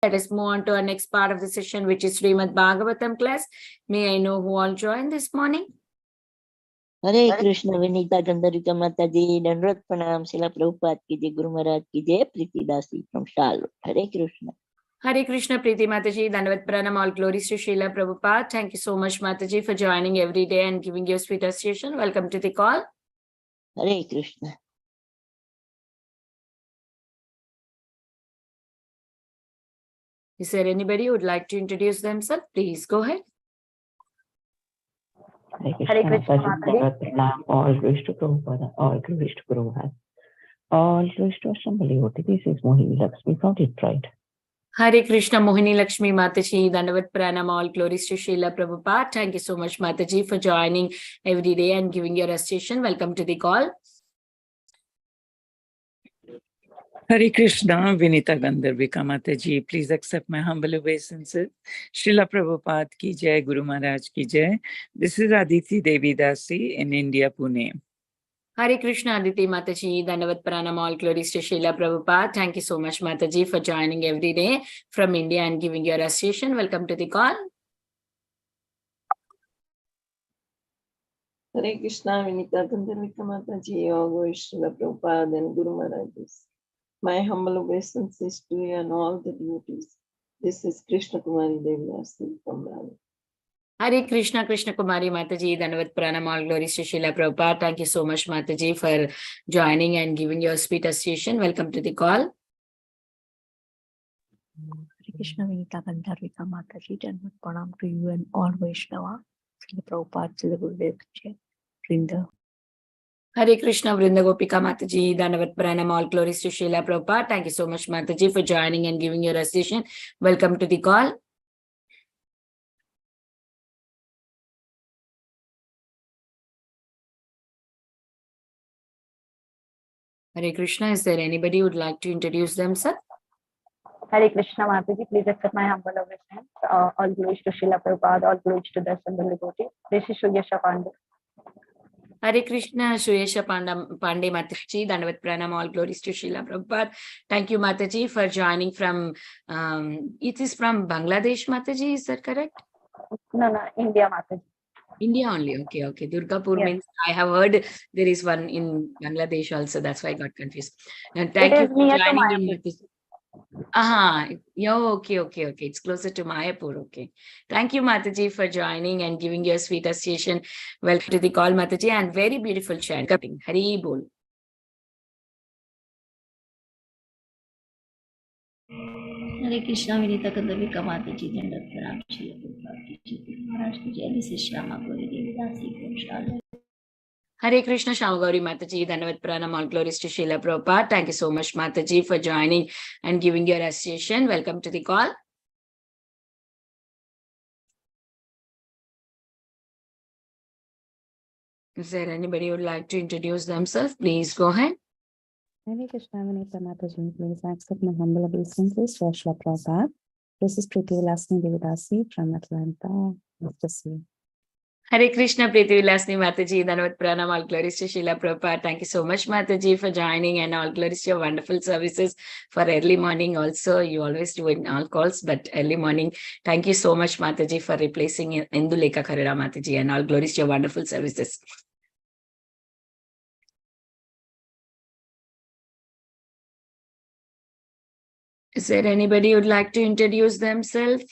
Let us move on to our next part of the session, which is Srimad Bhagavatam class. May I know who all joined this morning? हरे कृष्ण विनीता गंधर्विका माता जी दंडवत प्रणाम शिला प्रभुपाद की जय गुरु महाराज की जय प्रीति दासी from Charlotte Hare Krishna Hare Krishna, Preeti Mataji, Dandavat Pranam, all glories to Srila Prabhupada. Thank you so much, Mataji, for joining every day and giving your sweet association. Welcome to the call. Hare Krishna Is there anybody who would like to introduce themselves? Please go ahead. Hare Krishna, Dandavat Pranam, all glories to Prabhupada, all glories to Guru Maharaj, all glories to Assembly devotee. This is Mohini Lakshmi from Detroit. Hare Krishna, Mohini Lakshmi Mataji, Dandavat Pranam, all glories to Srila Prabhupada. Thank you so much, Mataji, for joining every day and giving your association. Welcome to the call. Hare Krishna, Vinita Gandharvika Mataji, please accept my humble obeisances. Srila Prabhupada ki jai, Guru Maharaj ki jai. This is Aditi Devi Dasi in India, Pune. Hare Krishna, Aditi Mataji, Dandavat Pranam, all glories to Srila Prabhupada. Thank you so much, Mataji, for joining every day from India and giving your association. Welcome to the call. Hare Krishna, Vinita Gandharvika Mataji, all glories to Srila Prabhupada and Guru Maharaj. My humble obeisances to you and all the devotees. This is Krishna Kumari Devidasi from Raleigh. Hare Krishna, Krishna Kumari Mataji, Dandavat Pranam, all glories to Srila Prabhupada. Thank you so much, Mataji, for joining and giving your sweet association. Welcome to the call. Hare Krishna, Vinita Gandharvika Mataji, Janardhan Pranam to you and all Vaishnava. Srila Prabhupada, Srila Gurudev Ki jai, Vrinda. Hare Krishna, Vrinda Gopika Mataji, Dandavat Pranam, all glories to Srila Prabhupada. Thank you so much, Mataji, for joining and giving your association. Welcome to the call. Hare Krishna, is there anybody who would like to introduce themselves? Hare Krishna, Mataji, please accept my humble obeisance. All glories to Srila Prabhupada, all glories to the Assembly devotee. This is Suyesha Pandey. Hare Krishna, Suyesha Pandey Mataji, Dandavat Pranam, all glories to Srila Prabhupada. Thank you, Mataji, for joining from, it is from Bangladesh, Mataji, is that correct? No, India, Mataji. India only, okay. Durgapur Yes. means, I have heard there is one in Bangladesh also, that's why I got confused. And It thank you is for near to joining in Mayapur. Mataji. Yeah, okay. It's closer to Mayapur, okay. Thank you, Mataji, for joining and giving your sweet association. Welcome to the call, Mataji, and very beautiful chant. Hari Bol. Hare Krishna, Vinita Gandharvika Mataji, Janardhan Pranam, Srila Prabhupada ki jai, Maharaj ki jai. This is Shyama Gauri Devi Dasi from Charlotte. Hare Krishna, Shamagauri Mataji, Dandavat Pranam, all glories to Srila Prabhupada. Thank you so much, Mataji, for joining and giving your association. Welcome to the call. Is there anybody who would like to introduce themselves? Please go ahead. Hare Krishna, Vinita Mataji, please accept my humble obeisances for Srila Prabhupada. This is Preeti Vilasni Devidasi from Atlanta, Mississippi. Hare Krishna, Preeti Vilasni Mataji, Dandavat Pranam, all glories to Srila Prabhupada. Thank you so much, Mataji, for joining and all glories to your wonderful services for early morning also. You always do in all calls, but early morning. Thank you so much, Mataji, for replacing Indulekha Kharira Mataji and all glories to your wonderful services. Is there anybody who would like to introduce themselves?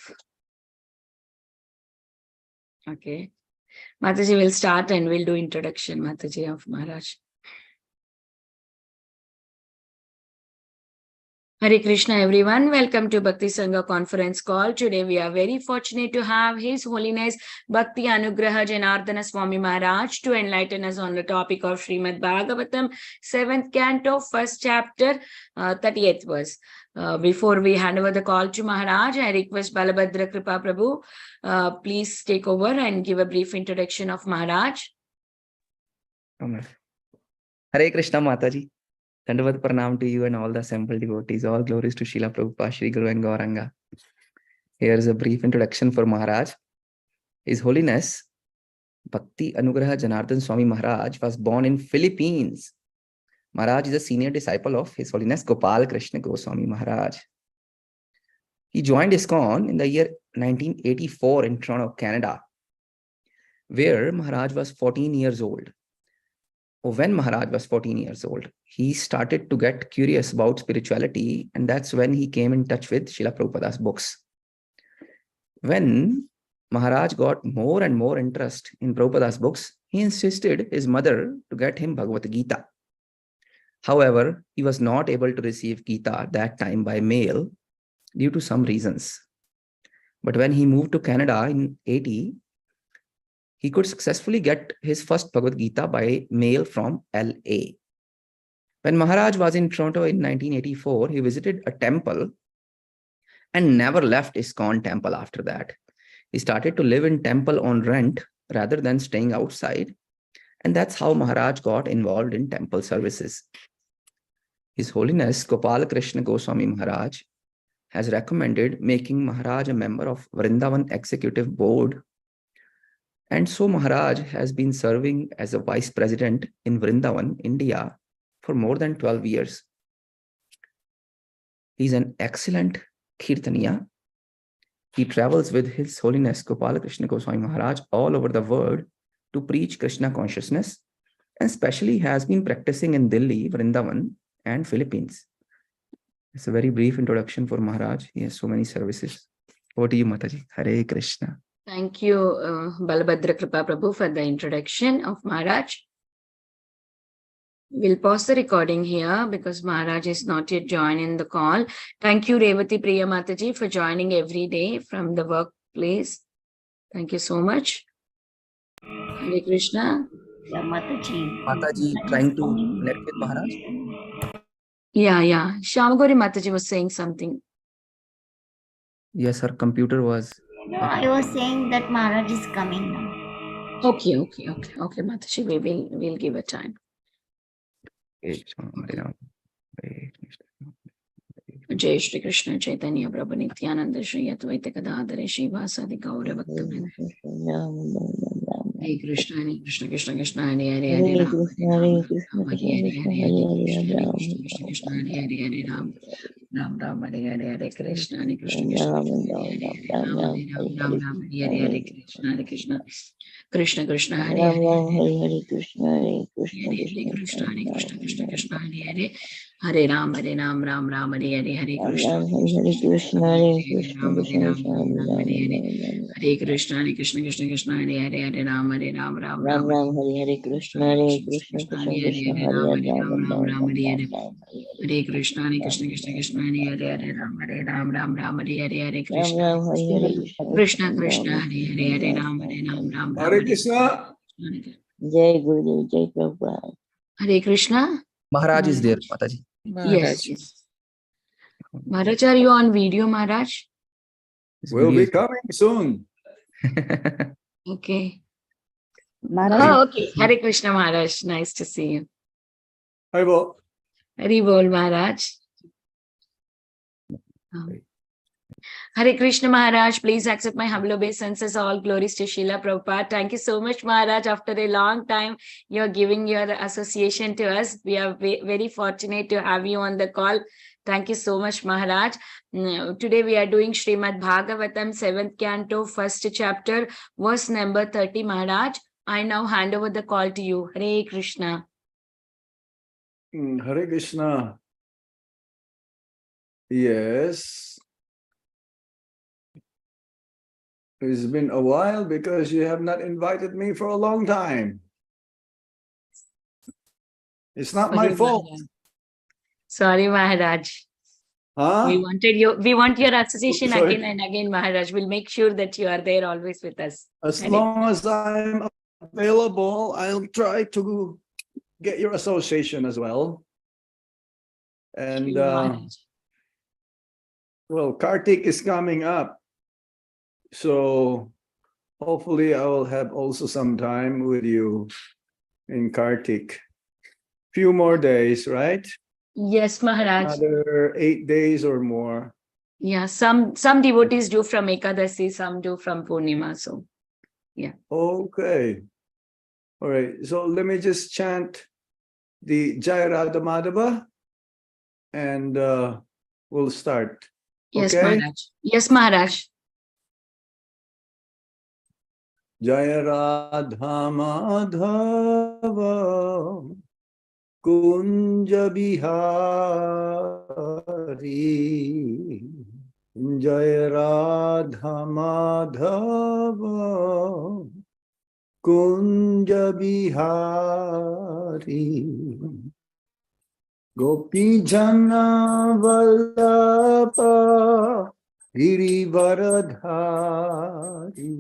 Okay. Mataji will start and we'll do introduction, Mataji of Maharaj. Hare Krishna, everyone. Welcome to Bhakti Sangha conference call. Today we are very fortunate to have His Holiness Bhakti Anugraha Janardhan Swami Maharaj to enlighten us on the topic of Srimad Bhagavatam, 7th canto, 1st chapter, 38th verse. Before we hand over the call to Maharaj, I request Balabhadra Kripa Prabhu, please take over and give a brief introduction of Maharaj. Hare Krishna, Mataji. Dandavat Pranam to you and all the assembled devotees. All glories to Srila Prabhupada, Shri Guru and Gauranga. Here is a brief introduction for Maharaj. His Holiness Bhakti Anugraha Janardhan Swami Maharaj was born in Philippines. Maharaj is a senior disciple of His Holiness Gopal Krishna Goswami Maharaj. He joined ISKCON in the year 1984 in Toronto, Canada, where Maharaj was 14 years old. When Maharaj was 14 years old, he started to get curious about spirituality, and that's when he came in touch with Srila Prabhupada's books. When Maharaj got more and more interest in Prabhupada's books, he insisted his mother to get him Bhagavad Gita. However, he was not able to receive Gita at that time by mail due to some reasons. But when he moved to Canada in 80, he could successfully get his first Bhagavad Gita by mail from LA. When Maharaj was in Toronto in 1984, he visited a temple and never left ISKCON temple after that. He started to live in temple on rent rather than staying outside. And that's how Maharaj got involved in temple services. His Holiness Gopal Krishna Goswami Maharaj has recommended making Maharaj a member of Vrindavan Executive Board. And so Maharaj has been serving as a vice president in Vrindavan, India for more than 12 years. He's an excellent Kirtaniya. He travels with His Holiness Gopal Krishna Goswami Maharaj all over the world to preach Krishna consciousness, and especially has been practicing in Delhi, Vrindavan, and Philippines. It's a very brief introduction for Maharaj. He has so many services. Over to you, Mataji. Hare Krishna. Thank you, Balabhadra Kripa Prabhu, for the introduction of Maharaj. We'll pause the recording here because Maharaj is not yet joining the call. Thank you, Revati Priya Mataji, for joining every day from the workplace. Thank you so much. Hare Krishna. Yeah, Mataji. Mataji trying to connect with Maharaj? Yeah. Shamagori Mataji was saying something. Yes, her computer was. No, I was saying that Maharaj is coming now. Okay, Mataji, we'll give a time. Jai Shri Krishna Chaitanya Prabhu Nityananda Shri Advaita Gadadhara Shri Vasadi Gaura Bhakta Hare Krishna, Hare Krishna, Krishna Krishna, Hare Hare, Hare Ram, Hare Krishna, Hare Ram, Ram Ram, Hare Hare, Krishna, Hare Krishna, Ram Ram, Hare Krishna, Krishna Krishna, Hare Hare, Krishna, Hare Krishna, Krishna Krishna, Hare Ram, Ram Ram, Hare Hare, Hare Krishna, Hare Krishna, Krishna Hare Ram, Ram Hare Krishna, Krishna Ram, Hare Krishna, Krishna Hare Ram, Ram Hare Krishna, Krishna Hare Ram, Hare Krishna. Jai Gurudev, Jai Prabhupada. Hare Krishna. Maharaj is there, Mataji. Yes. Maharaj, are you on video, Maharaj? Will be coming soon. Okay. Maharaj. Oh, okay. Hare Krishna, Maharaj. Nice to see you. Hare Bol, Maharaj. Hare Krishna, Maharaj. Please accept my humble obeisances. All glories to Srila Prabhupada. Thank you so much, Maharaj. After a long time, you're giving your association to us. We are very fortunate to have you on the call. Thank you so much, Maharaj. Today we are doing Srimad Bhagavatam, 7th canto, 1st chapter, verse number 30, Maharaj. I now hand over the call to you. Hare Krishna. Hare Krishna. Yes. It's been a while because you have not invited me for a long time. It's not my fault. Sorry, Maharaj. Huh? We want your association Sorry. again and again, Maharaj. We'll make sure that you are there always with us. As long as I'm available, I'll try to get your association as well. And well, Kartik is coming up. So hopefully I will have also some time with you in Kartik. Few more days, right? Yes, Maharaj. Another 8 days or more. Yeah, some devotees do from Ekadasi, some do from Purnima. So, yeah. Okay. All right. So let me just chant the Jai Radha Madhava and we'll start. Yes, Okay? Maharaj. Yes, Maharaj. Jaya Radha Madhava Kunja Bihari Jaya Radha Madhava Kunja Bihari Gopi Jana Vallabha Girivaradhari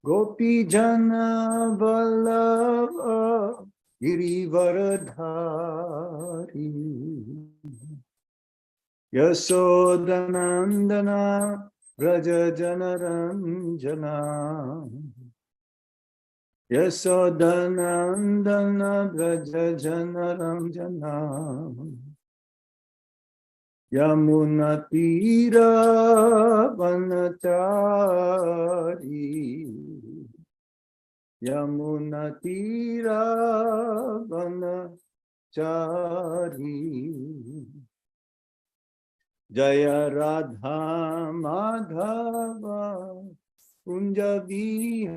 Gopi Jana Vallabha Girivaradhari Yasodhanandana Braja Janaranjana Yasodhanandana Braja Janaranjana Yamuna Tira Vanachari Yamuna Tira Vanachari Jaya Radha Madhava Kunja Bihari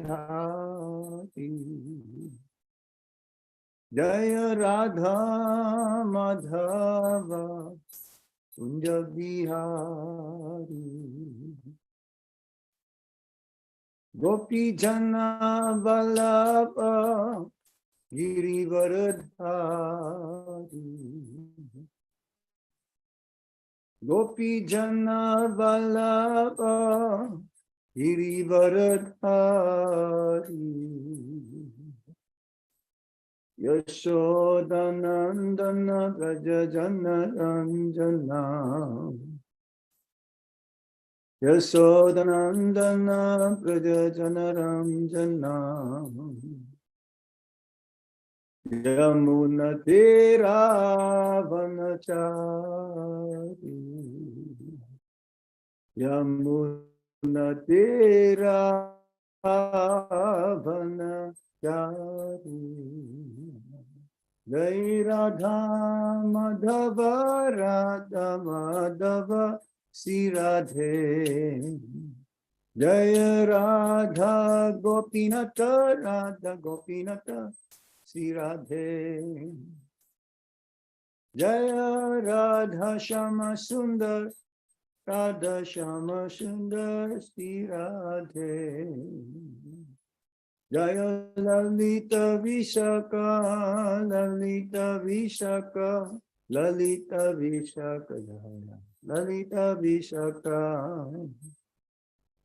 Jaya Radha Madhava Kunja Bihari Gopi Jana Vallabha Girivaradhari Gopi Jana Vallabha Girivaradhari Yashodanandana Braja Janaranjana Yashodanandana Braja Janaranjana Yamuna Tera Vanachari Yamuna Tera Vanachari Jai Radha Madhava Radha Madhava Sri Radhe Jai Radha Gopinata Radha Gopinata Sri Radhe Jaya Radha Shama Sundar Radha Shama Sundar Sri Radhe Jaya Lalita Vishaka Lalita Vishaka Lalita Vishaka Jaya Lalita Vishaka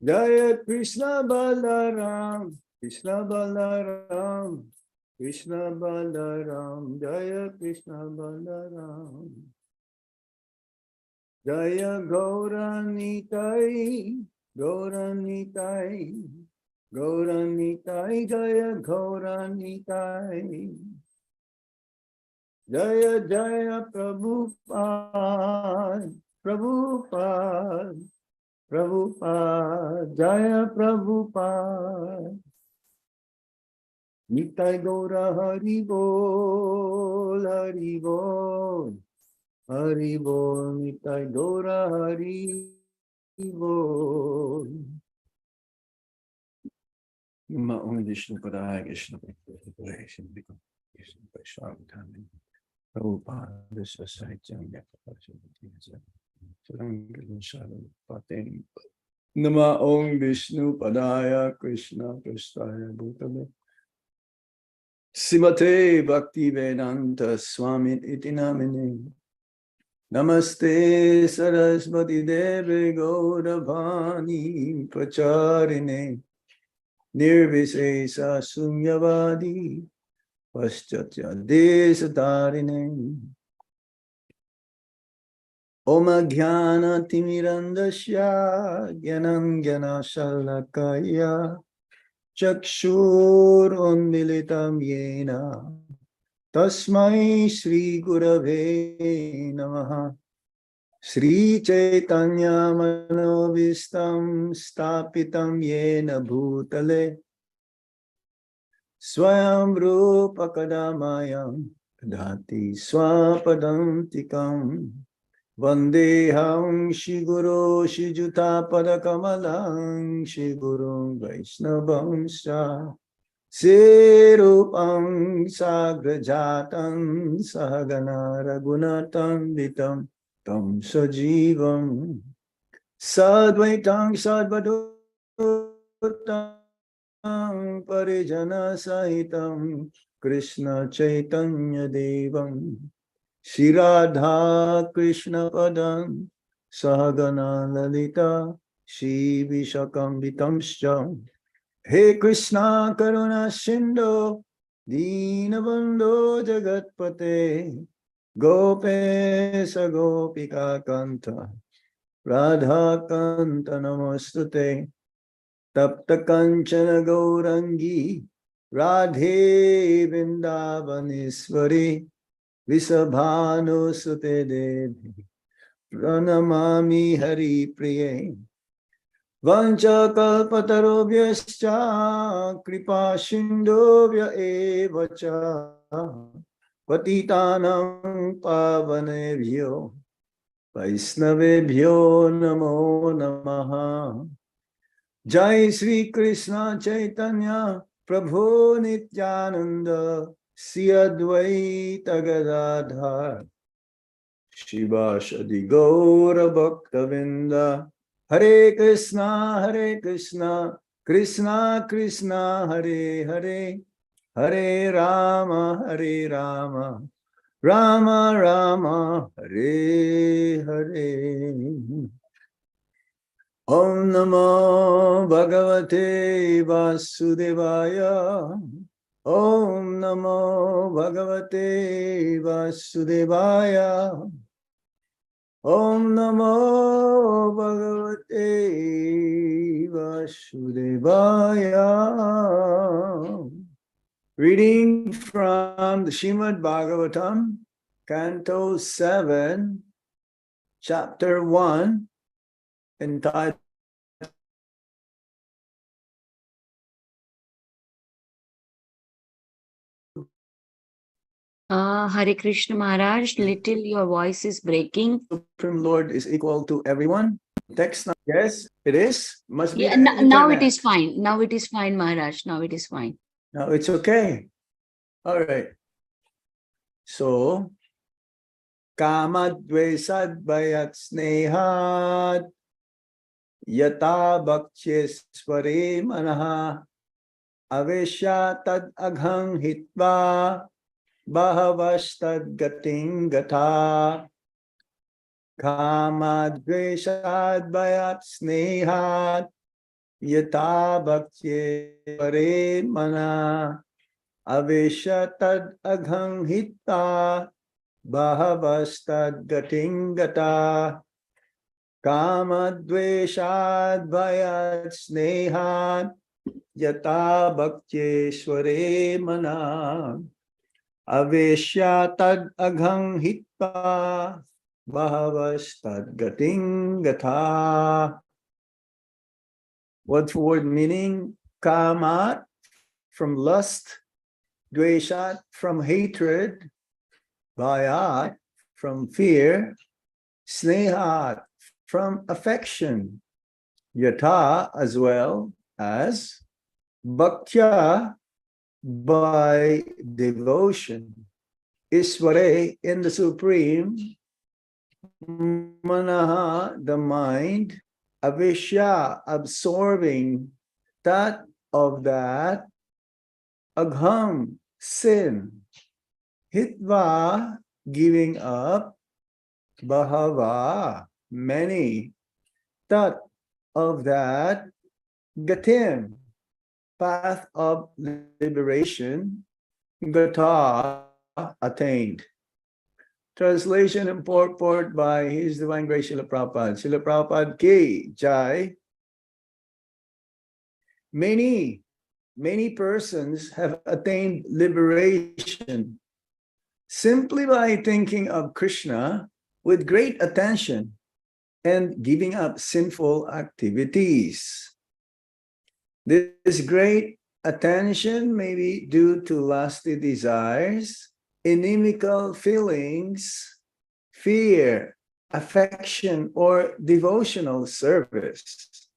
Jaya Krishna Balaram Krishna Balaram Krishna Balaram Jaya Krishna Balaram Jaya Gauranitai Gauranitai Gauranitai Jaya Gauranitai Jaya Jaya Prabhupada Prabhupada Prabhupada Jaya Prabhupada Nitai Gaura Hari Bol Hari Bol Hari Bol Nitai Gaura Hari Bol Om Vishnu Padaya Krishna Krishna Vaishnava Prabhupada Sahityam Nama Om Vishnu Padaya Krishna Prasthaya Bhutale Srimate Bhakti Vedanta Swami Iti Namine Namaste Saraswati Deve Gauravani Pracharine Nirvisesa Sunyavadi Paschatya Desatarine Om Jnana Timirandasya Gyanam Gyana Shalakaya Chakshur Unmilitam Yena Tasmai Shri Gurave Namaha Shri Chaitanya Manovistam Stapitam Yena Bhutale Swayam Rupa Kadamayam Dati Swapadam Tikam Vandeham Shri Guru Shri Juta Padakamalam Shri Guru Vaishnavamsha Sirupam Sagrajatam Sahagana Ragunatam Vitam Tam Sajivam Sadvaitam Sadvadutam Parijana Sahitam Krishna Chaitanya Devam Shri Radha Krishna Padam Sahagana Lalita Shri Vishakambitamscha He Krishna Karuna Sindhu Dinabandhu Jagatpate Gopesa Gopika Kanta Radha Kanta Namostute Tapta Kanchana Gaurangi Radhe Vrindavaneshwari Visabhanu Sute Devi Pranamami Hari Priye Vancha kalpatarobhyascha kripa sindhobhya evacha patitanam pavanebhyo vaisnavebhyo namo namaha Jai Sri Krishna Chaitanya Prabhu Nityananda Sri Advaita Gadadhar Shivashadi Gaura Bhaktavinda Hare Krishna, Krishna Krishna, Hare Hare, Hare Rama, Rama Rama, Hare Hare. Om Namo Bhagavate Vasudevaya. Om Namo Bhagavate Vasudevaya. Om Namo Bhagavate Vasudevaya. Reading from the Srimad Bhagavatam, Canto 7, Chapter 1, entitled Hare Krishna Maharaj, little your voice is breaking. Supreme Lord is equal to everyone. Text, yes, it is. Must be Yeah, the now it internet. is fine. Now it is fine, Maharaj. Now it is fine. Now it's okay. All right. So, Kamadvesad Bayat Snehat Yata Bhaktyesware Manaha Avesha Tad Agham Hitva Bahavastad Gating Gata Kamadvesad Bayat Snehat Yata Bhaktyesware Mana Avesha Tad Agham Hitva Bahavastad Gating Gata Kamadveshad Bhayat Snehat Yata Bhaktyesware Mana Aveshya Tad Agham Hitva Bahavastad Gating Gata. Word for word meaning: Kamat from lust, Dveshat from hatred, Bhayat from fear, Snehat from affection, Yata as well as, Bhaktya by devotion, Isware in the Supreme, Manaha the mind, Avishya absorbing, Tat of that, Agham sin, Hitva giving up, Bahava many, Tat of that, Gatim path of liberation, Gata attained. Translation and purport by His Divine Grace Srila Prabhupada. Srila Prabhupada ki jai. Many persons have attained liberation simply by thinking of Krishna with great attention and giving up sinful activities. This great attention may be due to lusty desires, inimical feelings, fear, affection, or devotional service.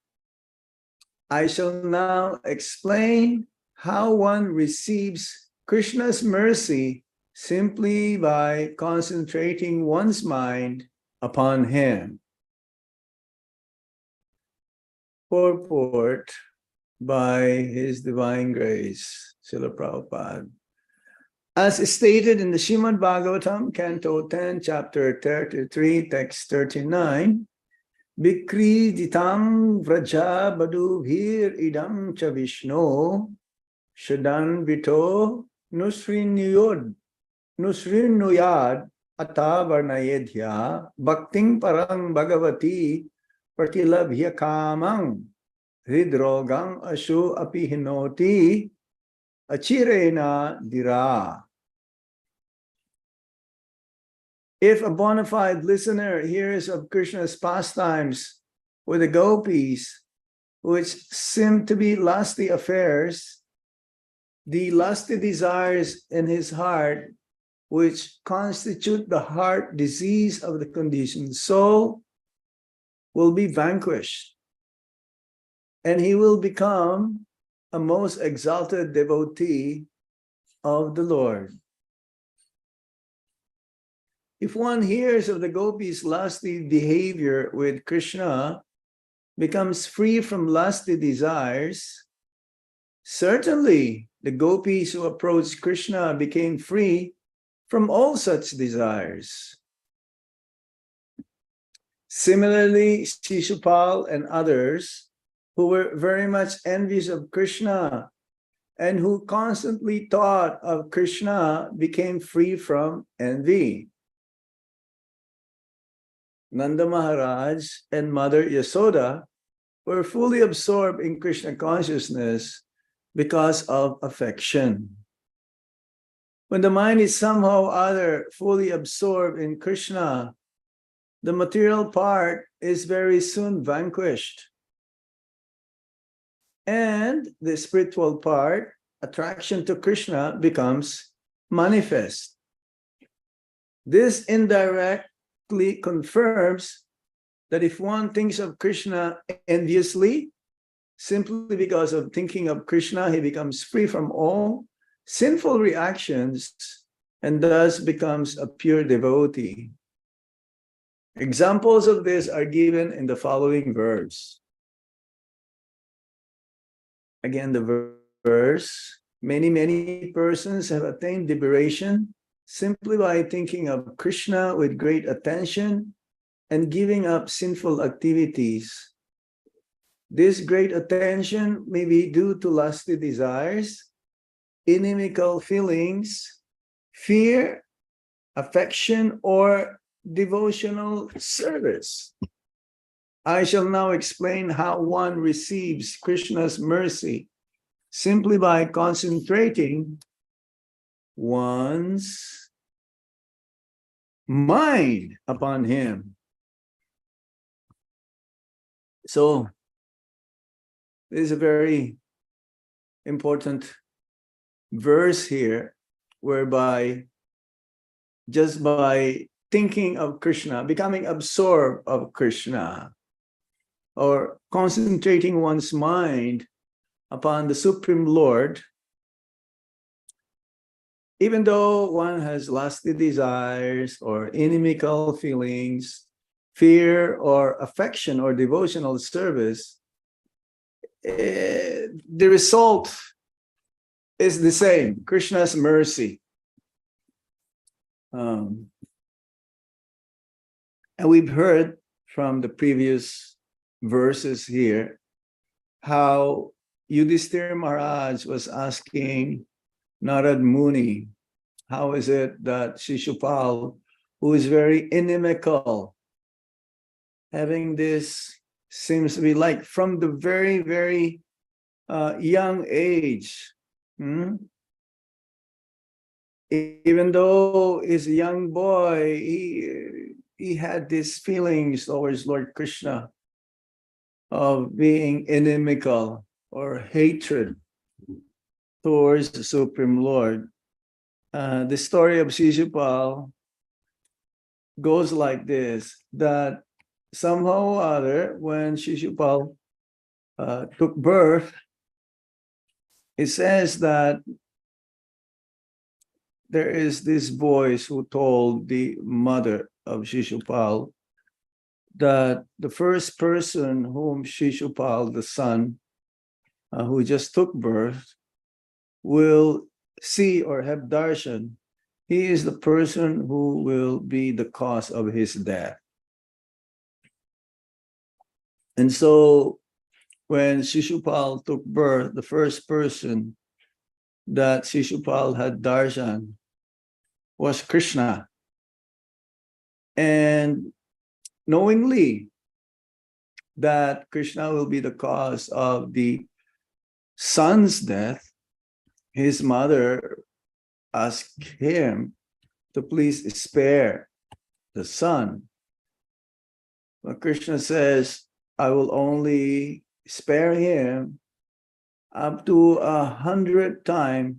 I shall now explain how one receives Krishna's mercy simply by concentrating one's mind upon him. Purport by His Divine Grace, Srila Prabhupada. As stated in the Srimad Bhagavatam, Canto 10, Chapter 33, Text 39, Vikriditam vraja badubhir idam cha Vishnu shadan vito nusrinuyad atavarnayedhya bhakting parang bhagavati pratilabhya kamang hridrogang ashu apihinoti achirena dira. If a bona fide listener hears of Krishna's pastimes with the gopis, which seem to be lusty affairs, the lusty desires in his heart, which constitute the heart disease of the conditioned soul, will be vanquished, and he will become a most exalted devotee of the Lord. If one hears of the gopis' lusty behavior with Krishna, becomes free from lusty desires, certainly the gopis who approached Krishna became free from all such desires. Similarly, Shishupal and others who were very much envious of Krishna and who constantly thought of Krishna became free from envy. Nanda Maharaj and Mother Yasoda were fully absorbed in Krishna consciousness because of affection. When the mind is somehow or other fully absorbed in Krishna, the material part is very soon vanquished. And the spiritual part, attraction to Krishna, becomes manifest. This indirectly confirms that if one thinks of Krishna enviously, simply because of thinking of Krishna, he becomes free from all sinful reactions and thus becomes a pure devotee. Examples of this are given in the following verse. Again, the verse, many persons have attained liberation simply by thinking of Krishna with great attention and giving up sinful activities. This great attention may be due to lusty desires, inimical feelings, fear, affection, or devotional service. I shall now explain how one receives Krishna's mercy simply by concentrating one's mind upon him. So, this is a very important verse here, whereby just by thinking of Krishna, becoming absorbed of Krishna, or concentrating one's mind upon the Supreme Lord, even though one has lusty desires or inimical feelings, fear or affection or devotional service, the result is the same, Krishna's mercy. And we've heard from the previous verses here how Yudhishthira Maharaj was asking Narad Muni, how is it that Shishupal, who is very inimical, having this, seems to be like from the very young age, even though he's a young boy, he had these feelings towards Lord Krishna of being inimical or hatred towards the Supreme Lord. The story of Shishupal goes like this, that somehow or other, when Shishupal took birth, it says that there is this voice who told the mother of Shishupal that the first person whom Shishupal, the son, who just took birth, will see or have darshan, he is the person who will be the cause of his death. And so when Shishupal took birth, the first person that Shishupal had darshan was Krishna. And knowingly that Krishna will be the cause of the son's death, his mother asked him to please spare the son. But Krishna says, I will only spare him up to 100 times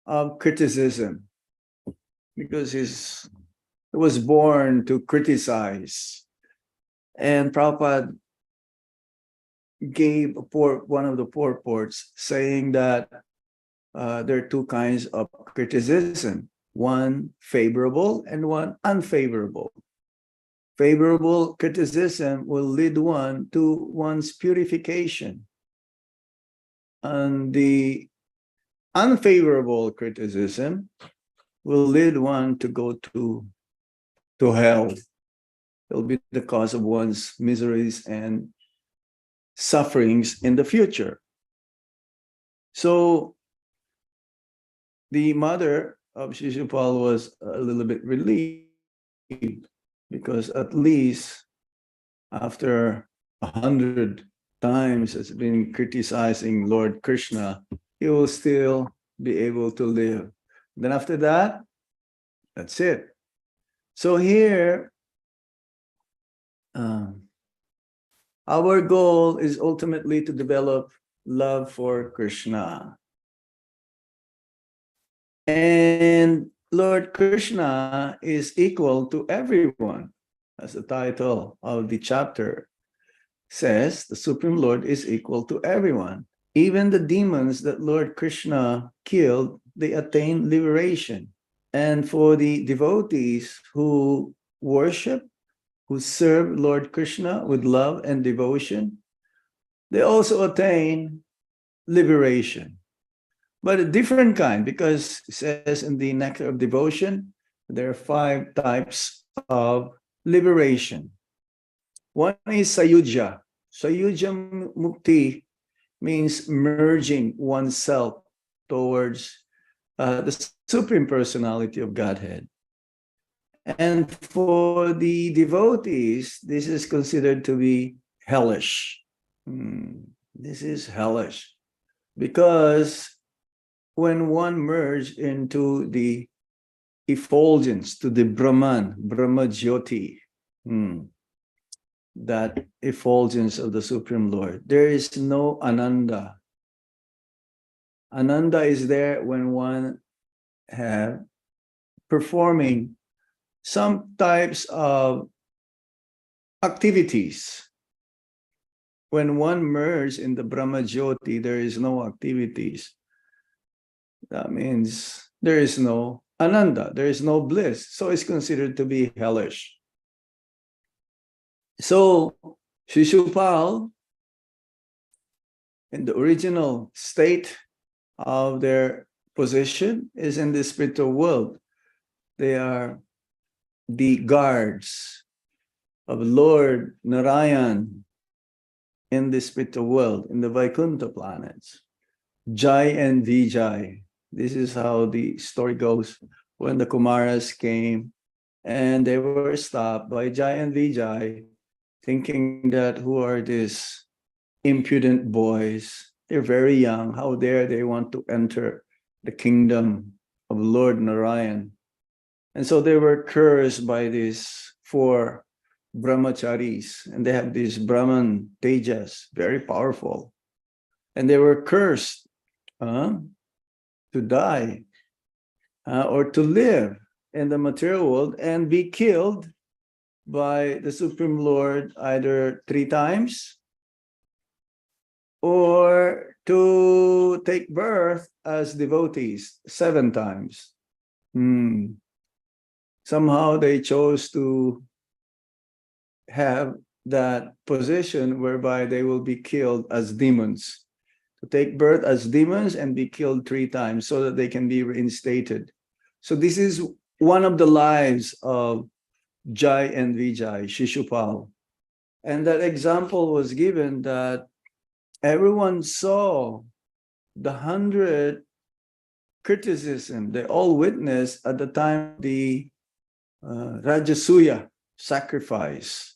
of criticism, because he was born to criticize. And Prabhupada gave one of the purports saying that there are two kinds of criticism, one favorable and one unfavorable. Favorable criticism will lead one to one's purification. And the unfavorable criticism will lead one to go to hell. It will be the cause of one's miseries and sufferings in the future. So the mother of Shishupal was a little bit relieved, because at least after 100 times has been criticizing Lord Krishna, he will still be able to live. Then after that, that's it. So here, our goal is ultimately to develop love for Krishna. And Lord Krishna is equal to everyone. As the title of the chapter says, the Supreme Lord is equal to everyone. Even the demons that Lord Krishna killed, they attain liberation. And for the devotees who worship, who serve Lord Krishna with love and devotion, they also attain liberation. But a different kind, because it says in the Nectar of Devotion, there are 5 types of liberation. One is Sayuja. Sayuja Mukti means merging oneself towards the Supreme Personality of Godhead. And for the devotees, this is considered to be hellish. This is hellish, because when one merged into the effulgence, to the Brahman, Brahma Jyoti, that effulgence of the Supreme Lord, there is no Ananda. Ananda is there when one have performing some types of activities. When one merges in the Brahma Jyoti, there is no activities. That means there is no Ananda, there is no bliss. So it's considered to be hellish. So Shishupal, in the original state of their position, is in the spiritual world. They are the guards of Lord Narayan in the spiritual world, in the Vaikuntha planets. Jai and Vijay. This is how the story goes. When the Kumaras came and they were stopped by Jai and Vijay, thinking that who are these impudent boys? They're very young. How dare they want to enter the kingdom of Lord Narayan? And so they were cursed by these 4 brahmacharis, and they have these Brahman tejas, very powerful. And they were cursed to die or to live in the material world and be killed by the Supreme Lord either 3 times or to take birth as devotees 7 times. Somehow they chose to have that position whereby they will be killed as demons, to take birth as demons and be killed 3 times so that they can be reinstated. So this is one of the lives of Jai and Vijay, Shishupal. And that example was given that everyone saw the 100 criticism they all witnessed at the time of the Rajasuya sacrifice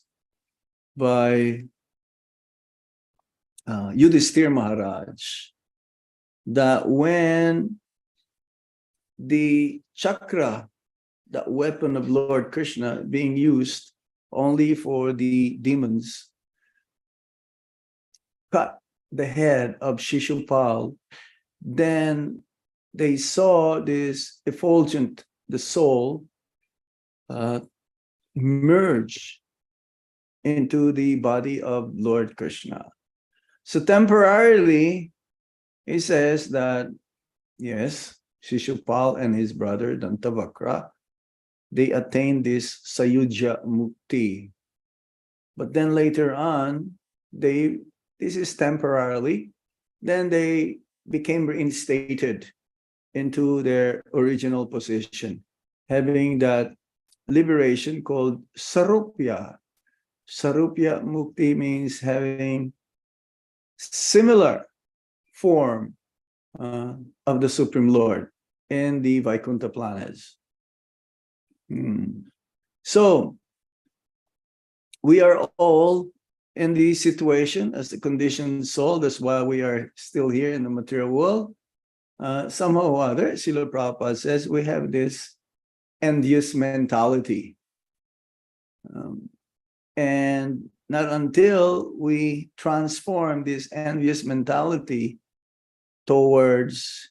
by Yudhishthir Maharaj, that when the chakra, that weapon of Lord Krishna being used only for the demons, cut the head of Shishupal, then they saw this effulgent, the soul, merge into the body of Lord Krishna. So temporarily, he says that, yes, Shishupal and his brother Dantavakra, they attained this Sayujya Mukti. But then later on, this is temporarily, then they became reinstated into their original position, having that liberation called Sarupya. Sarupya Mukti means having similar form of the Supreme Lord in the Vaikuntha planets. So we are all in the situation as the conditioned soul. That's why we are still here in the material world. Somehow or other, Srila Prabhupada says we have this envious mentality. And not until we transform this envious mentality towards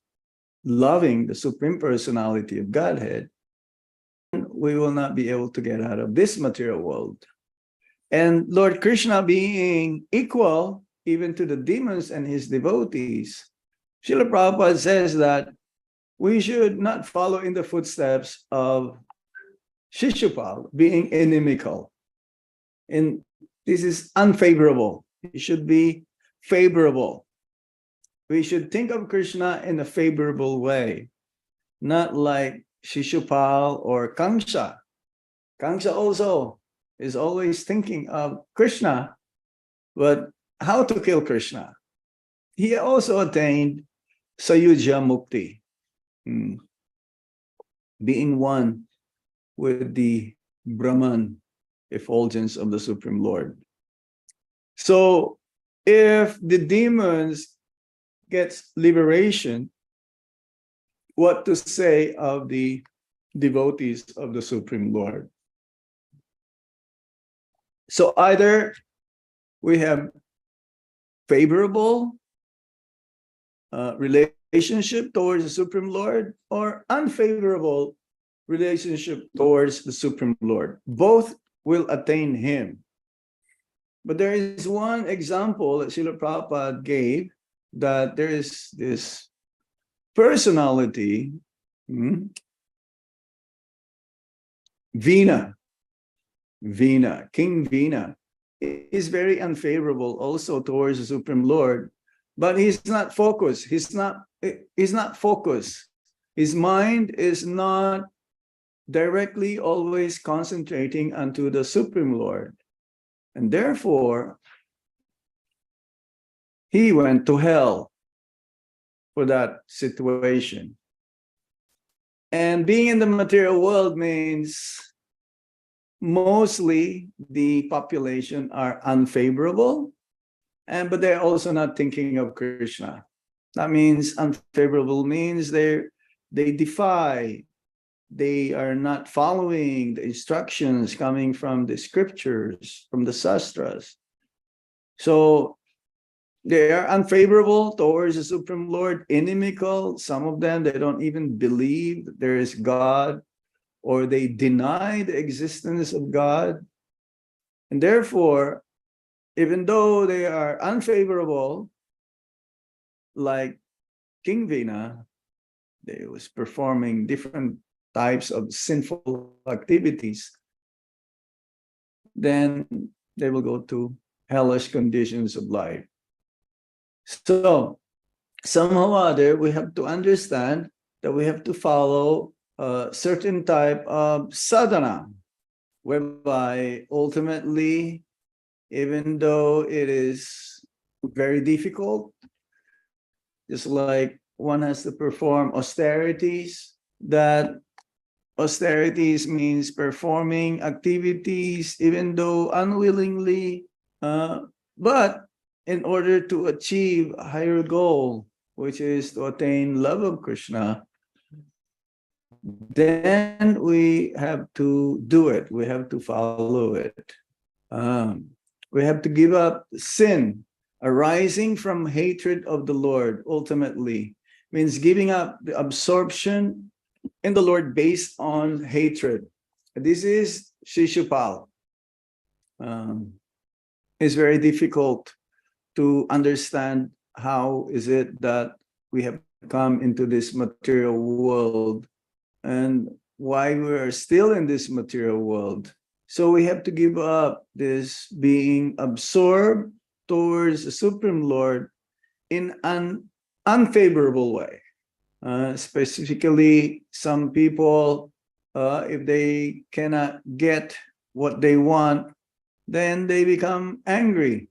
loving the Supreme Personality of Godhead, we will not be able to get out of this material world. And Lord Krishna being equal even to the demons and his devotees, Srila Prabhupada says that we should not follow in the footsteps of Shishupal, being inimical. And this is unfavorable. It should be favorable. We should think of Krishna in a favorable way, not like Shishupal or Kamsa. Kamsa also is always thinking of Krishna, but how to kill Krishna. He also attained Sayujya Mukti, being one with the Brahman effulgence of the Supreme Lord. So if the demons gets liberation, what to say of the devotees of the Supreme Lord? So either we have favorable relationship towards the Supreme Lord or unfavorable relationship towards the Supreme Lord. Both will attain him. But there is one example that Srila Prabhupada gave, that there is this personality, Vina, King Vina, is very unfavorable also towards the Supreme Lord, but he's not focused. He's not focused. His mind is not directly always concentrating onto the Supreme Lord. And therefore, he went to hell for that situation. And being in the material world means mostly the population are unfavorable, but they're also not thinking of Krishna. That means unfavorable means they defy, they are not following the instructions coming from the scriptures, from the sastras. So they are unfavorable towards the Supreme Lord, inimical. Some of them, they don't even believe that there is God or they deny the existence of God. And therefore, even though they are unfavorable, like King Vina, they was performing different types of sinful activities, then they will go to hellish conditions of life. So somehow or other, we have to understand that we have to follow a certain type of sadhana, whereby ultimately, even though it is very difficult, just like one has to perform austerities, that austerities means performing activities even though unwillingly, but in order to achieve a higher goal, which is to attain love of Krishna, then we have to do it. We have to follow it. We have to give up sin arising from hatred of the Lord. Ultimately means giving up the absorption in the Lord based on hatred. This is Shishupal. It's very difficult to understand how is it that we have come into this material world and why we are still in this material world. So we have to give up this being absorbed towards the Supreme Lord in an unfavorable way. Specifically, some people, if they cannot get what they want, then they become angry.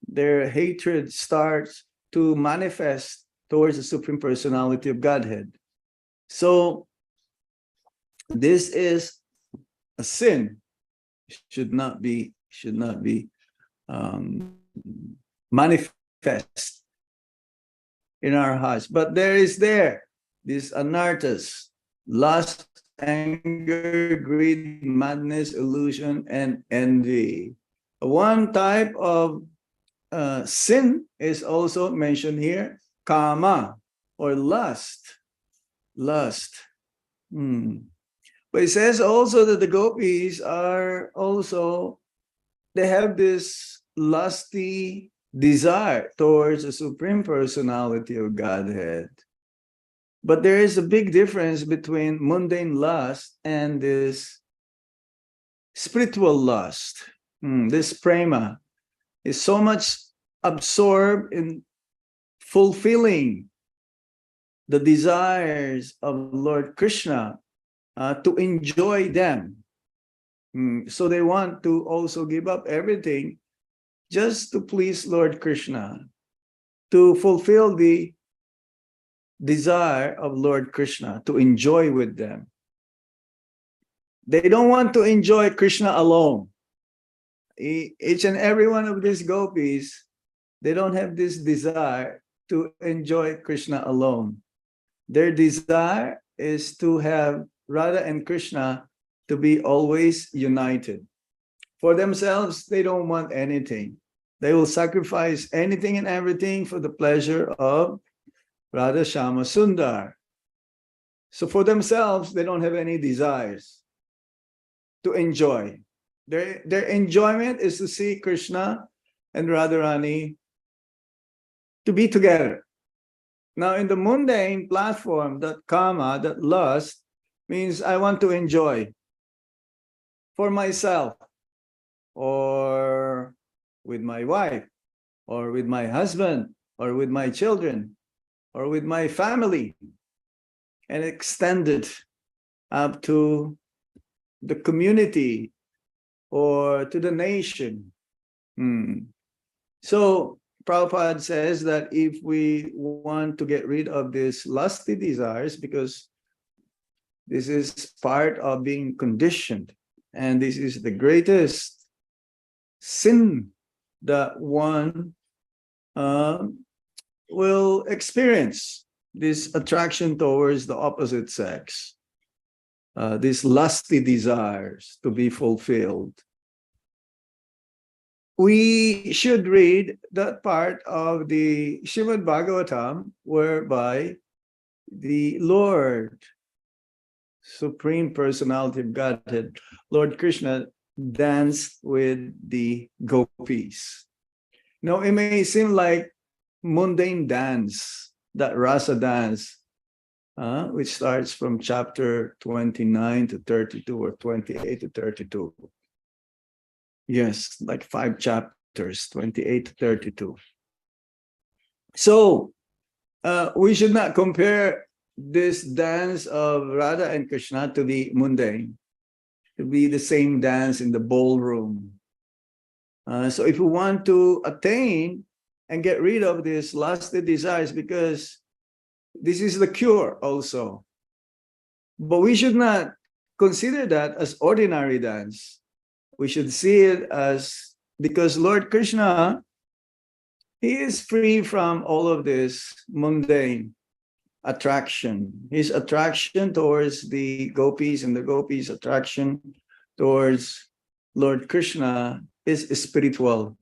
Their hatred starts to manifest towards the Supreme Personality of Godhead. So this is a sin. Should not be manifest in our hearts. But there is these anarthas: lust, anger, greed, madness, illusion, and envy. One type of sin is also mentioned here: kama, or lust. But it says also that the gopis are also, they have this lusty desire towards the Supreme Personality of Godhead. But there is a big difference between mundane lust and this spiritual lust. This prema is so much absorbed in fulfilling the desires of Lord Krishna, to enjoy them. So they want to also give up everything just to please Lord Krishna, to fulfill the desire of Lord Krishna, to enjoy with them. They don't want to enjoy Krishna alone. Each and every one of these gopis, they don't have this desire to enjoy Krishna alone. Their desire is to have Radha and Krishna to be always united. For themselves, they don't want anything. They will sacrifice anything and everything for the pleasure of Radha, Shama, Sundar. So for themselves, they don't have any desires to enjoy. Their enjoyment is to see Krishna and Radharani to be together. Now, in the mundane platform, that kama, that lust, means I want to enjoy for myself, or with my wife, or with my husband, or with my children, or with my family, and extended up to the community or to the nation. So Prabhupada says that if we want to get rid of these lusty desires, because this is part of being conditioned, and this is the greatest sin that one will experience, this attraction towards the opposite sex, these lusty desires to be fulfilled. We should read that part of the Srimad Bhagavatam whereby the Lord Supreme Personality of Godhead, Lord Krishna danced with the gopis. Now, it may seem like mundane dance, that rasa dance, which starts from chapter 29 to 32 or 28 to 32. Yes, like 5 chapters, 28 to 32. So, we should not compare this dance of Radha and Krishna to the mundane, to be the same dance in the ballroom. So if we want to attain and get rid of these lusted desires, because this is the cure also. But we should not consider that as ordinary dance. We should see it as, because Lord Krishna, he is free from all of this mundane attraction. His attraction towards the gopis and the gopis' attraction towards Lord Krishna is spiritual,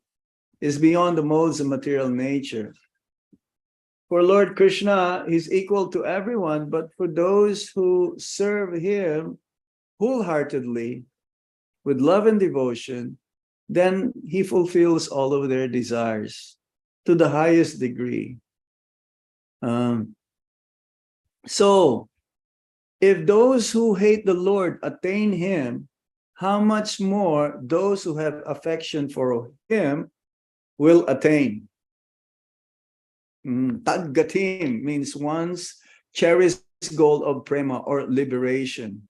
is beyond the modes of material nature. For Lord Krishna, he's equal to everyone, but for those who serve him wholeheartedly, with love and devotion, then he fulfills all of their desires to the highest degree. So, if those who hate the Lord attain him, how much more those who have affection for him will attain? Tadgatim means one's cherished goal of prema or liberation.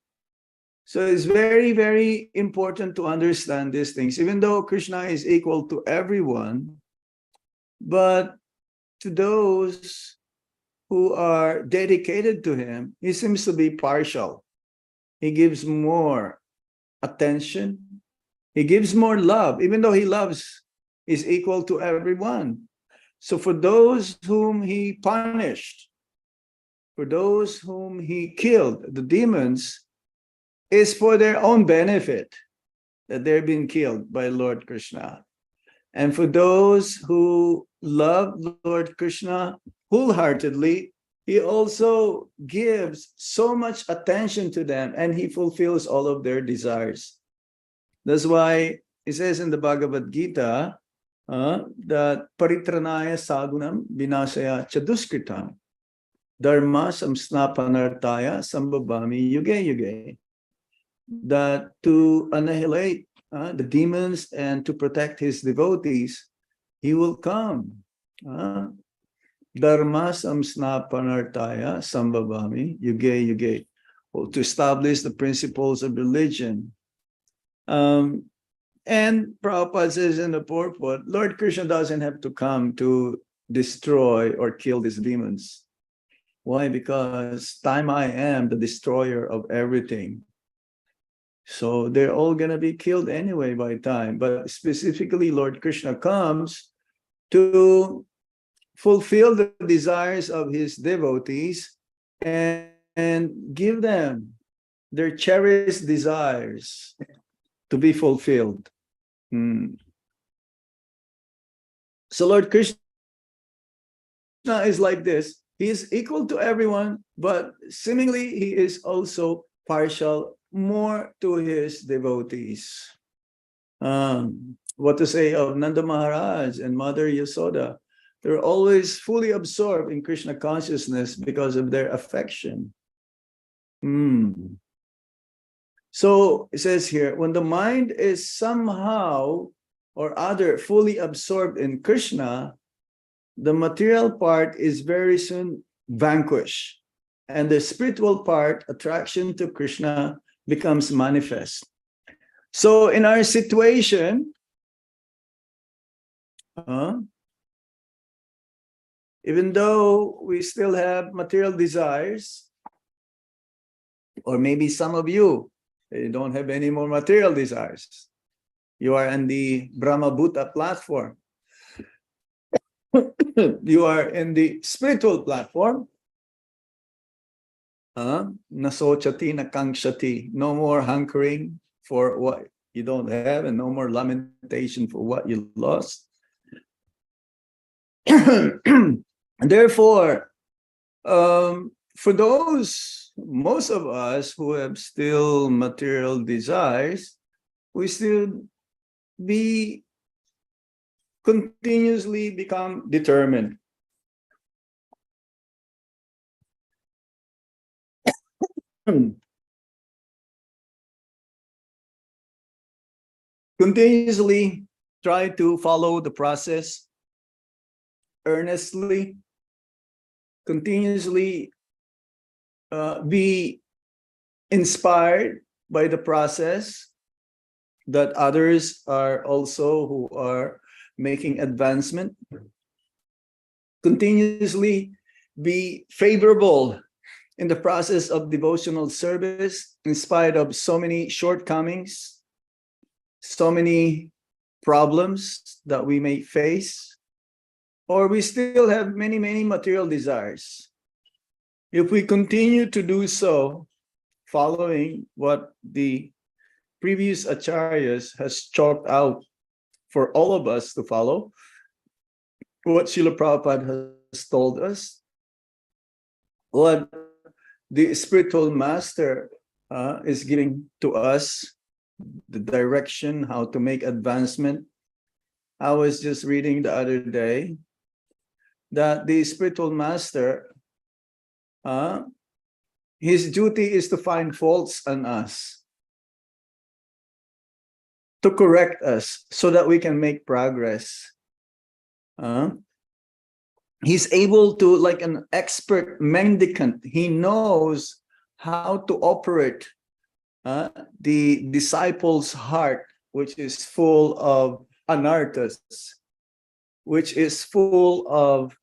So it's very, very important to understand these things. Even though Krishna is equal to everyone, but to those who are dedicated to him, he seems to be partial. He gives more attention. He gives more love, even though he loves, is equal to everyone. So for those whom he punished, for those whom he killed, the demons, is for their own benefit that they're being killed by Lord Krishna. And for those who love Lord Krishna wholeheartedly, he also gives so much attention to them and he fulfills all of their desires. That's why it says in the Bhagavad Gita that paritranaya sadhunam vinasaya chaduskritam dharma samsnapanartaya sambhavami yuge yuge, that to annihilate the demons and to protect his devotees, he will come. Dharma samsnapanartaya sambhavami yuge yuge, to establish the principles of religion. And Prabhupada says in the purport, Lord Krishna doesn't have to come to destroy or kill these demons. Why? Because time I am the destroyer of everything. So they're all going to be killed anyway by time. But specifically, Lord Krishna comes to fulfill the desires of his devotees and give them their cherished desires to be fulfilled. So Lord Krishna is like this. He is equal to everyone, but seemingly he is also partial more to his devotees. What to say of Nanda Maharaj and Mother Yasoda? They're always fully absorbed in Krishna consciousness because of their affection. So it says here, when the mind is somehow or other fully absorbed in Krishna, the material part is very soon vanquished, and the spiritual part, attraction to Krishna, becomes manifest. So in our situation, even though we still have material desires, or maybe some of you don't have any more material desires, you are on the Brahma Bhuta platform. You are in the spiritual platform. Nasochati nakangshati. No more hankering for what you don't have, and no more lamentation for what you lost. Therefore, for those most of us who have still material desires, we still continuously become determined. Continuously try to follow the process earnestly, continuously be inspired by the process that others are also who are making advancement, continuously be favorable in the process of devotional service in spite of so many shortcomings, so many problems that we may face, or we still have many material desires. If we continue to do so, following what the previous acharyas has chalked out for all of us to follow, what Srila Prabhupada has told us, what the spiritual master is giving to us, the direction, how to make advancement. I was just reading the other day that the spiritual master, his duty is to find faults on us, to correct us so that we can make progress. He's able to, like an expert mendicant, he knows how to operate the disciple's heart, which is full of anarthas, which is full of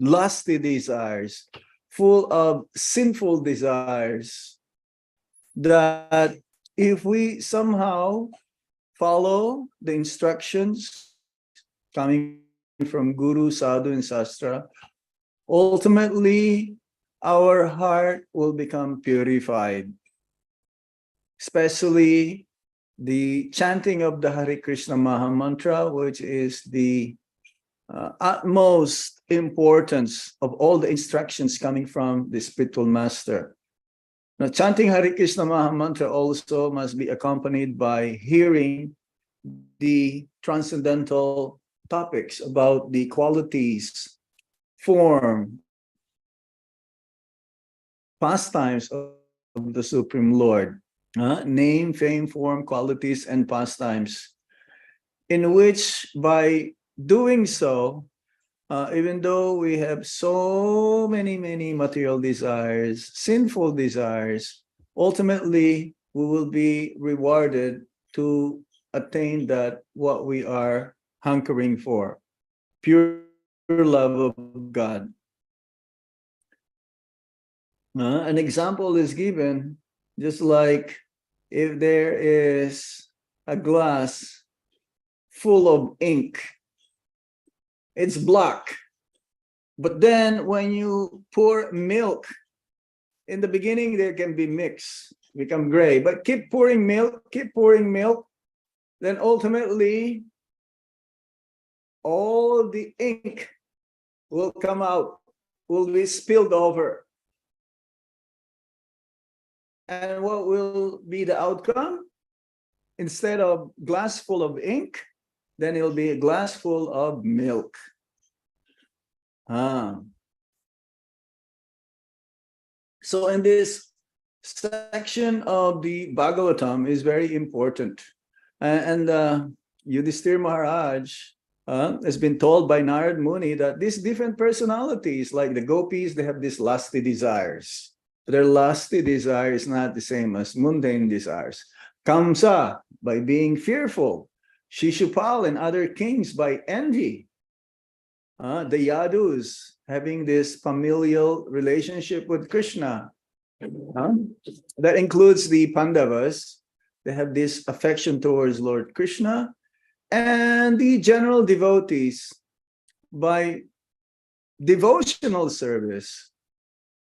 lusty desires, full of sinful desires, that if we somehow follow the instructions coming from Guru, Sadhu, and Sastra, ultimately our heart will become purified. Especially the chanting of the Hare Krishna Maha Mantra, which is the utmost importance of all the instructions coming from the spiritual master. Now, chanting Hare Krishna Maha Mantra also must be accompanied by hearing the transcendental topics about the qualities, form, pastimes of the Supreme Lord. Name, fame, form, qualities, and pastimes, in which by doing so, even though we have so many material desires, sinful desires, ultimately we will be rewarded to attain that what we are hankering for, pure love of God. An example is given, just like if there is a glass full of ink, it's black. But then when you pour milk, in the beginning there can be mixed, become gray, but keep pouring milk, then ultimately all the ink will come out, will be spilled over. And what will be the outcome? Instead of glass full of ink, then it'll be a glass full of milk. So in this section of the Bhagavatam is very important. And Yudhishthira Maharaj has been told by Narad Muni that these different personalities, like the gopis, they have these lusty desires. Their lusty desire is not the same as mundane desires. Kamsa, by being fearful. Shishupal and other kings by envy. The Yadus, having this familial relationship with Krishna. That includes the Pandavas. They have this affection towards Lord Krishna. And the general devotees, by devotional service,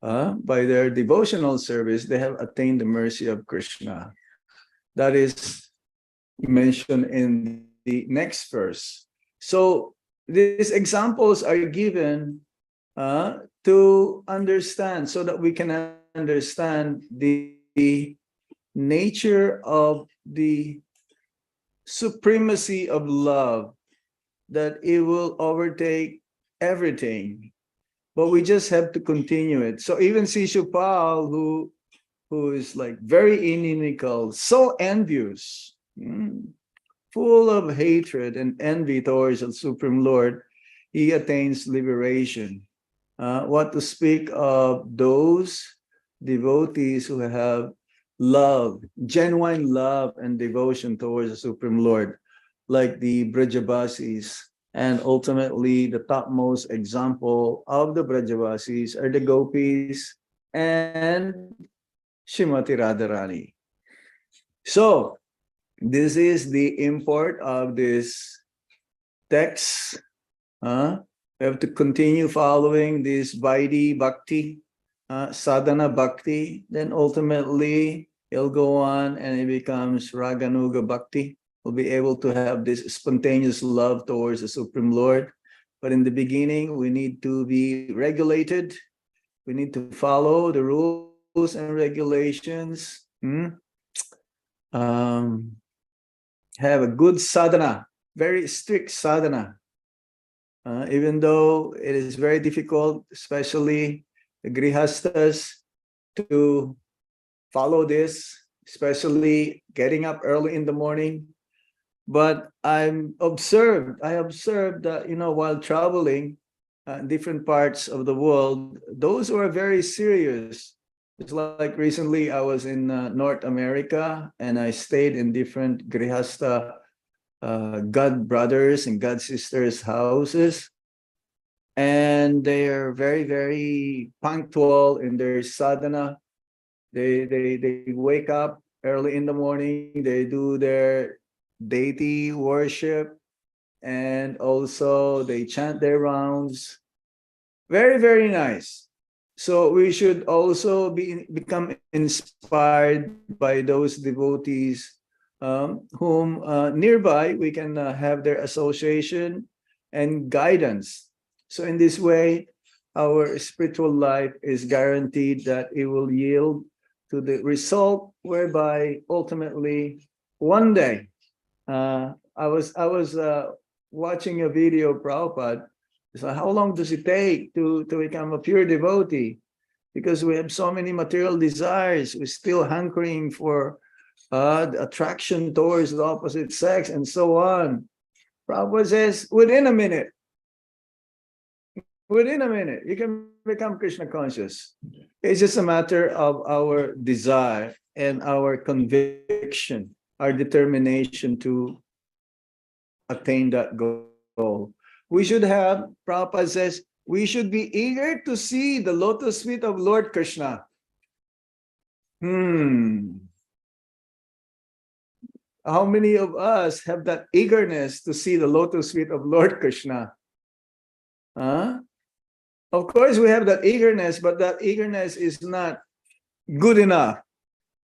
by their devotional service, they have attained the mercy of Krishna. That is mentioned in the next verse. So these examples are given to understand, so that we can understand the nature of the supremacy of love, that it will overtake everything, but we just have to continue it. So even Shishupal, who is like very inimical, so envious, full of hatred and envy towards the Supreme Lord, he attains liberation. What to speak of those devotees who have love, genuine love and devotion towards the Supreme Lord, like the Brajavasis. And ultimately, the topmost example of the Brajavasis are the Gopis and Shrimati Radharani. So, this is the import of this text. We have to continue following this Vaidhi Bhakti, Sadhana Bhakti. Then ultimately, it'll go on and it becomes Raganuga Bhakti. We'll be able to have this spontaneous love towards the Supreme Lord. But in the beginning, we need to be regulated. We need to follow the rules and regulations. Have a good sadhana, very strict sadhana. Even though it is very difficult, especially the grihastas, to follow this, especially getting up early in the morning. But I observed that, while traveling different parts of the world, those who are very serious. It's like recently I was in North America and I stayed in different grihasta God brothers and God sisters houses, and they are very, very punctual in their sadhana. They wake up early in the morning, they do their deity worship, and also they chant their rounds. Very, very nice. So we should also become inspired by those devotees whom nearby we can have their association and guidance. So in this way, our spiritual life is guaranteed that it will yield to the result whereby ultimately one day, I was watching a video of Prabhupada. So how long does it take to become a pure devotee? Because we have so many material desires, we're still hankering for the attraction towards the opposite sex and so on. Prabhupada says, within a minute, you can become Krishna conscious. It's just a matter of our desire and our conviction, our determination to attain that goal. We should have, Prabhupada says, we should be eager to see the lotus feet of Lord Krishna. How many of us have that eagerness to see the lotus feet of Lord Krishna? Of course, we have that eagerness, but that eagerness is not good enough.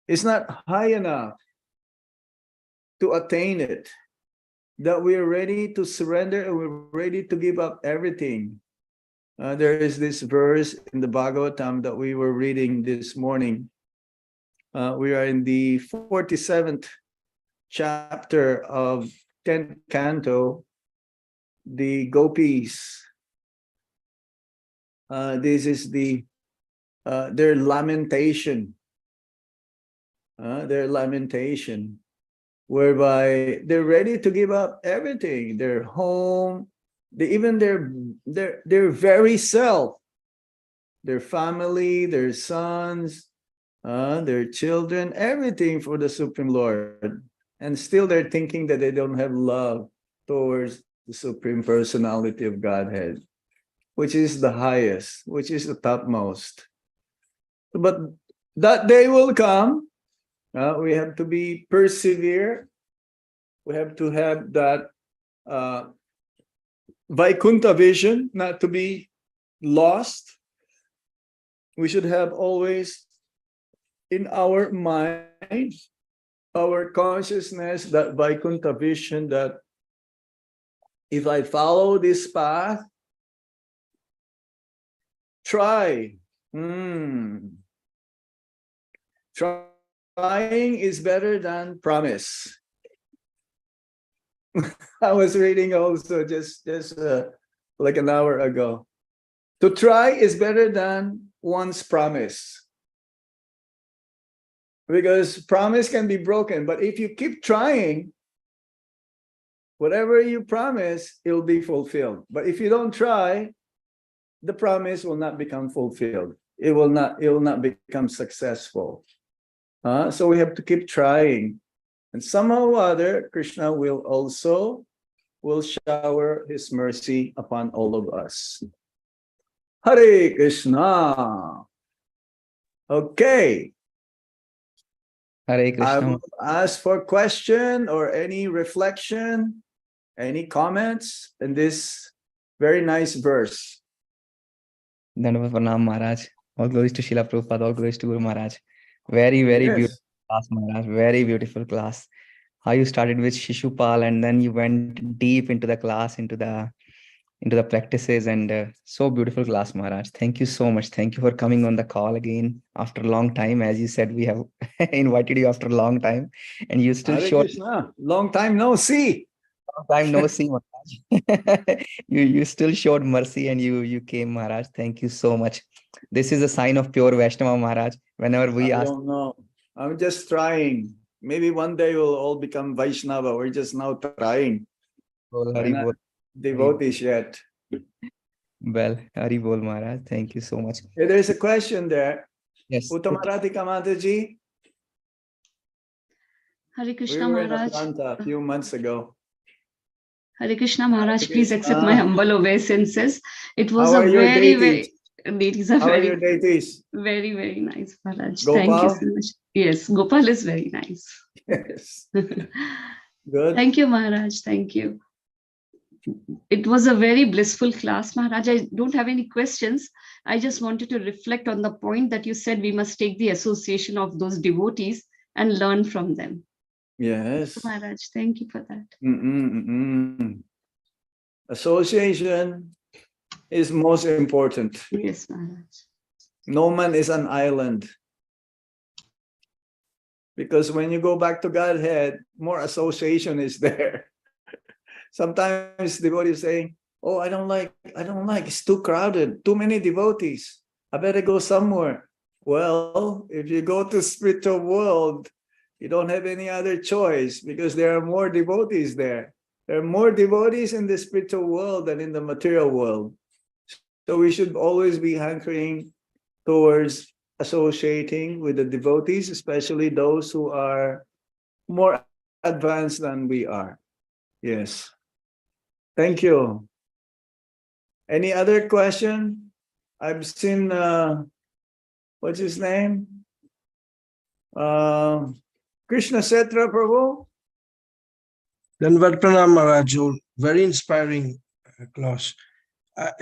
It's not high enough to attain it. That we are ready to surrender and we're ready to give up everything. There is this verse in the Bhagavatam that we were reading this morning. We are in the 47th chapter of 10th canto, the gopis. This is their lamentation. Whereby they're ready to give up everything, their home, even their very self, their family, their sons, their children, everything for the Supreme Lord. And still they're thinking that they don't have love towards the Supreme Personality of Godhead, which is the highest, which is the topmost. But that day will come. We have to be persevere. We have to have that Vaikuntha vision, not to be lost. We should have always in our mind, our consciousness, that Vaikuntha vision, that if I follow this path, try. Trying is better than promise. I was reading also just like an hour ago. To try is better than one's promise. Because promise can be broken, but if you keep trying, whatever you promise, it will be fulfilled. But if you don't try, the promise will not become fulfilled. It will not become successful. So we have to keep trying. And somehow or other, Krishna will shower his mercy upon all of us. Hare Krishna. Okay. Hare I Krishna. will ask for question or any reflection, any comments in this very nice verse. Dandavat Pranam Maharaj. All glories to Srila Prabhupada. All glories to Guru Maharaj. Very, very Yes. beautiful class, Maharaj. Very beautiful class. How you started with Shishupal and then you went deep into the class, into the practices, and so beautiful class, Maharaj. Thank you so much. Thank you for coming on the call again after a long time. As you said, we have invited you after a long time, and you still Hare showed Krishna. Long time no see. long time no see, Maharaj. you still showed mercy and you came, Maharaj. Thank you so much. This is a sign of pure Vaishnava, Maharaj. Whenever we I ask, don't know. I'm just trying. Maybe one day we'll all become Vaishnava. We're just now trying. Bol, We're Hari not Bol, devotees yet. well, Hari Bol, Maharaj. Thank you so much. Hey, there's a question there. Yes. Uttamaradhika Mataji. Hare We Krishna were in Maharaj. Atlanta a few months ago. Hare Krishna Maharaj, Hare please accept my Krishna. humble obeisances. It was How a are your very, deities? deities are How are very, your deities? very, very nice, Maharaj. Thank you Gopal? so much. Yes, Gopal is very nice. Yes. Good. Thank you, Maharaj. Thank you. It was a very blissful class, Maharaj. I don't have any questions. I just wanted to reflect on the point that you said we must take the association of those devotees and learn from them. Yes. Maharaj, thank you for that. Association is most important. Yes, Maharaj. No man is an island. Because when you go back to Godhead, more association is there. Sometimes devotees saying, oh, I don't like, it's too crowded, too many devotees. I better go somewhere. Well, if you go to spiritual world, you don't have any other choice because there are more devotees there. There are more devotees in the spiritual world than in the material world. So we should always be hankering towards associating with the devotees, especially those who are more advanced than we are. Yes. Thank you. Any other question? I've seen, what's his name? Krishna Setra Prabhu. Dandavat Pranam Maharaj, very inspiring class.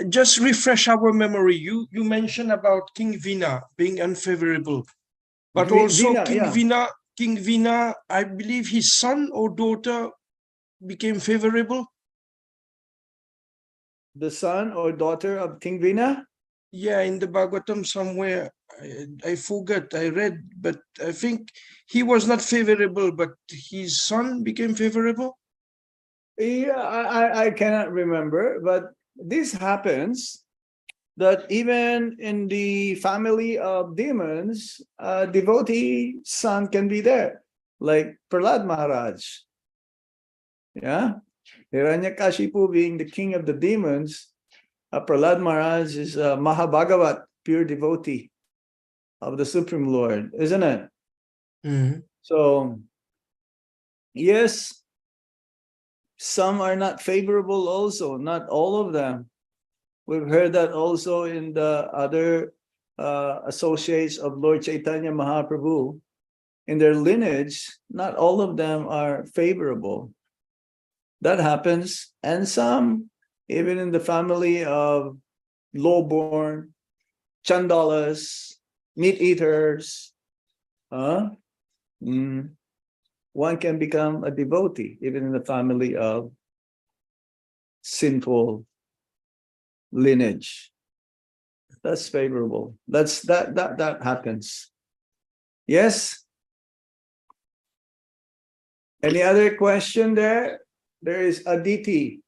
Just refresh our memory. You mentioned about King Vina being unfavorable, but also Vina, King Vina, I believe his son or daughter became favorable. The son or daughter of King Vina? Yeah, in the Bhagavatam somewhere. I forgot, I read, but I think he was not favorable, but his son became favorable. Yeah, I cannot remember, but this happens that even in the family of demons, a devotee son can be there, like Prahlad Maharaj. Yeah, Hiranyakashipu being the king of the demons, Prahlad Maharaj is a Mahabhagavat, pure devotee of the Supreme Lord, isn't it? Mm-hmm. So, yes, some are not favorable also, not all of them. We've heard that also in the other associates of Lord Chaitanya Mahaprabhu. In their lineage, not all of them are favorable. That happens. And some, even in the family of lowborn, chandalas, meat eaters, one can become a devotee, even in the family of sinful lineage. That's favorable. That happens. Yes. Any other question there? There is Aditi.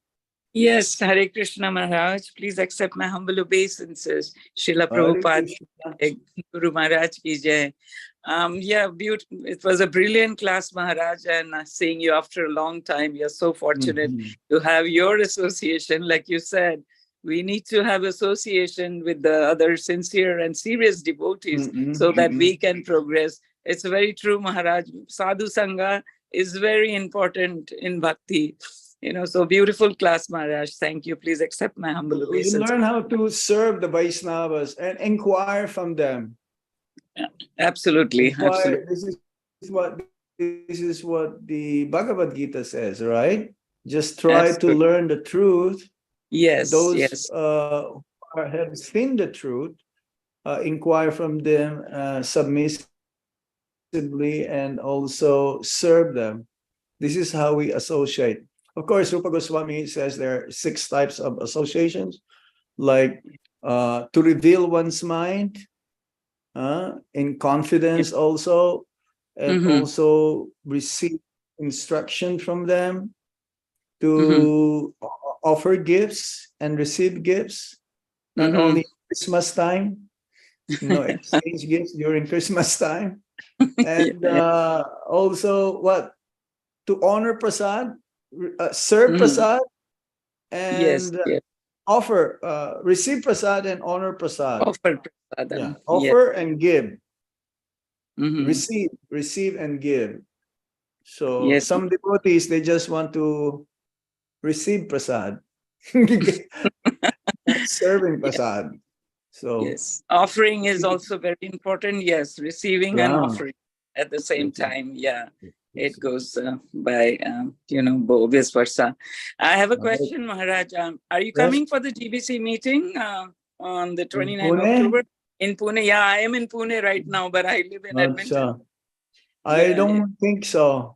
Yes, Hare Krishna Maharaj. Please accept my humble obeisances. Srila Hare Prabhupada, Krishna. Guru Maharaj ki jai. Yeah, beautiful. It was a brilliant class, Maharaj, and seeing you after a long time. You're so fortunate to have your association. Like you said, we need to have association with the other sincere and serious devotees so that we can progress. It's very true, Maharaj. Sadhu Sangha is very important in bhakti. So beautiful class, Maharaj. Thank you. Please accept my humble We obeisance. learn how to serve the Vaishnavas and inquire from them. Absolutely. Inquire. Absolutely. This is what the Bhagavad Gita says, right? Just try to learn the truth. Yes. Those yes. who have seen the truth, inquire from them submissively and also serve them. This is how we associate. Of course, Rupa Goswami says there are 6 types of associations, like to reveal one's mind, in confidence also, and also receive instruction from them, to offer gifts and receive gifts, not only Christmas time, exchange gifts during Christmas time, and also what? To honor prasad, serve prasad, and offer, receive prasad and honor prasad. Offer prasad. Yeah, offer and give. Receive and give. So some devotees, they just want to receive prasad, not serving prasad. So yes, offering is also very important. Yes, receiving and offering at the same time. Yeah. It goes by, vice versa. I have a question, Maharaj. Are you coming for the GBC meeting on the 29th of October in Pune? Yeah, I am in Pune right now, but I live in Edmonton. I don't think so.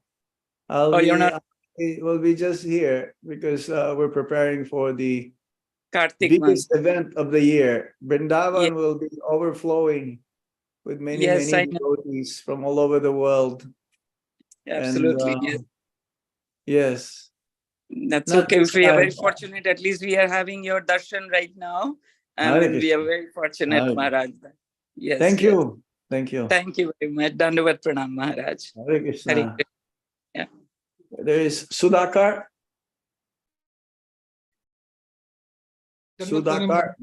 You're not? We'll be just here because we're preparing for the Kartik biggest month. event of the year. Vrindavan will be overflowing with many devotees from all over the world. Absolutely. And, yes. That's okay. We are very fortunate. At least we are having your darshan right now. And we are very fortunate, Maharaj. Yes. Thank you. Thank you. Thank you very much. Dandavat Pranam, Maharaj. Hare Krishna. Hare Krishna. Yeah. There is Sudhakar. Sudhakar.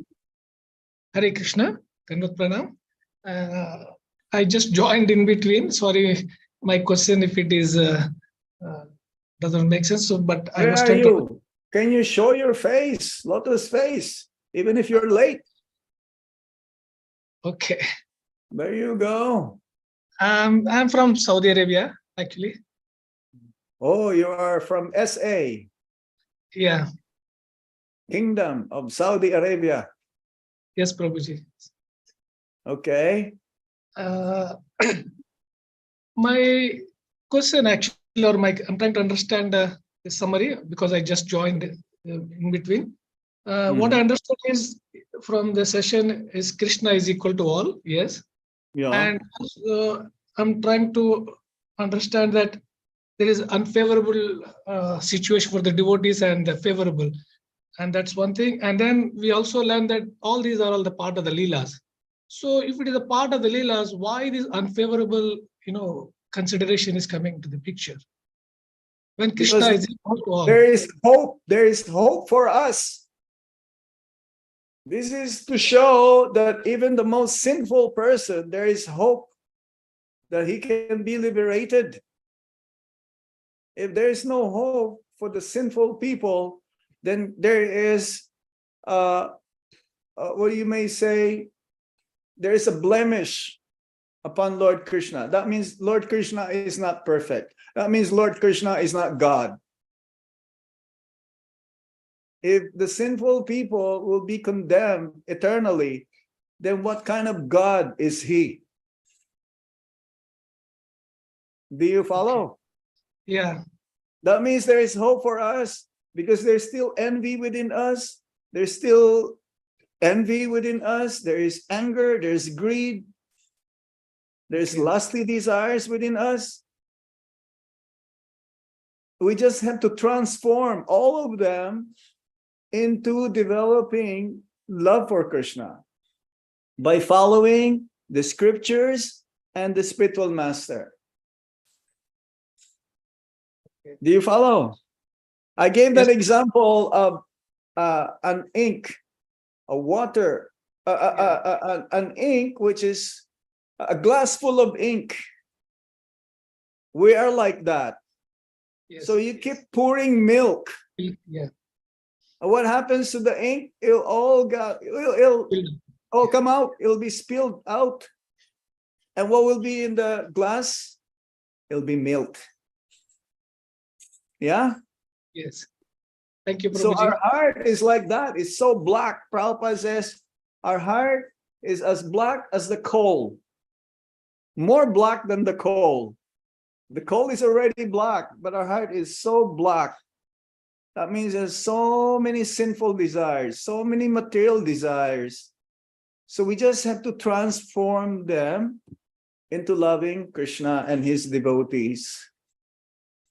Hare Krishna. Dandavat Pranam. I just joined in between. Sorry, my question, if it is doesn't make sense. So, but I was trying to. Can you show your face, lotus face, even if you're late? Okay. There you go. I'm from Saudi Arabia, actually. Oh, you are from SA. Yeah. Kingdom of Saudi Arabia. Yes, Prabhuji. Okay. My question actually, or I'm trying to understand the summary because I just joined in between. What I understood is from the session is Krishna is equal to all. Yes. Yeah. And I'm trying to understand that there is unfavorable situation for the devotees and the favorable. And that's one thing. And then we also learned that all these are all the part of the Leelas. So if it is a part of the Leelas, why this unfavorable, consideration is coming to the picture? When Krishna is equal to all. There is hope. There is hope for us. This is to show that even the most sinful person, there is hope that he can be liberated. If there is no hope for the sinful people, then there is, what you may say, there is a blemish upon Lord Krishna. That means Lord Krishna is not perfect. That means Lord Krishna is not God. If the sinful people will be condemned eternally, then what kind of God is he? Do you follow? Yeah. That means there is hope for us because there's still envy within us. There's still envy within us, there is anger, there's greed, there's lustly desires within us. We just have to transform all of them into developing love for Krishna by following the scriptures and the spiritual master. Do you follow? I gave that example of an ink, a water, an ink, which is a glass full of ink. We are like that. So you keep pouring milk. Yeah. What happens to the ink? It'll all come out. It'll be spilled out. And what will be in the glass? It'll be milk. Yeah? Yes. Thank you, Prabhuji. So our heart is like that. It's so black. Prabhupada says our heart is as black as the coal. More black than the coal. The coal is already black, but our heart is so black. That means there's so many sinful desires, so many material desires. So we just have to transform them into loving Krishna and his devotees.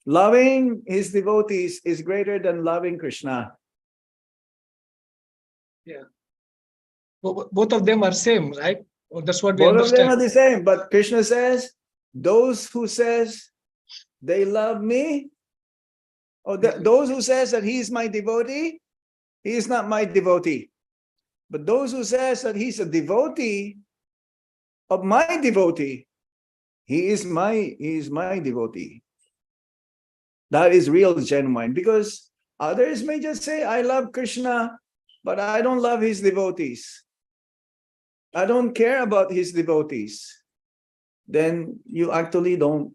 Loving his devotees is greater than loving Krishna. Yeah. Both of them are same, right? Or that's what we Both understand. of them are the same, but Krishna says, those who says they love me, or those who says that he is my devotee, he is not my devotee. But those who says that he's a devotee of my devotee, he is my devotee. That is real, genuine, because others may just say, I love Krishna, but I don't love his devotees. I don't care about his devotees. Then you actually don't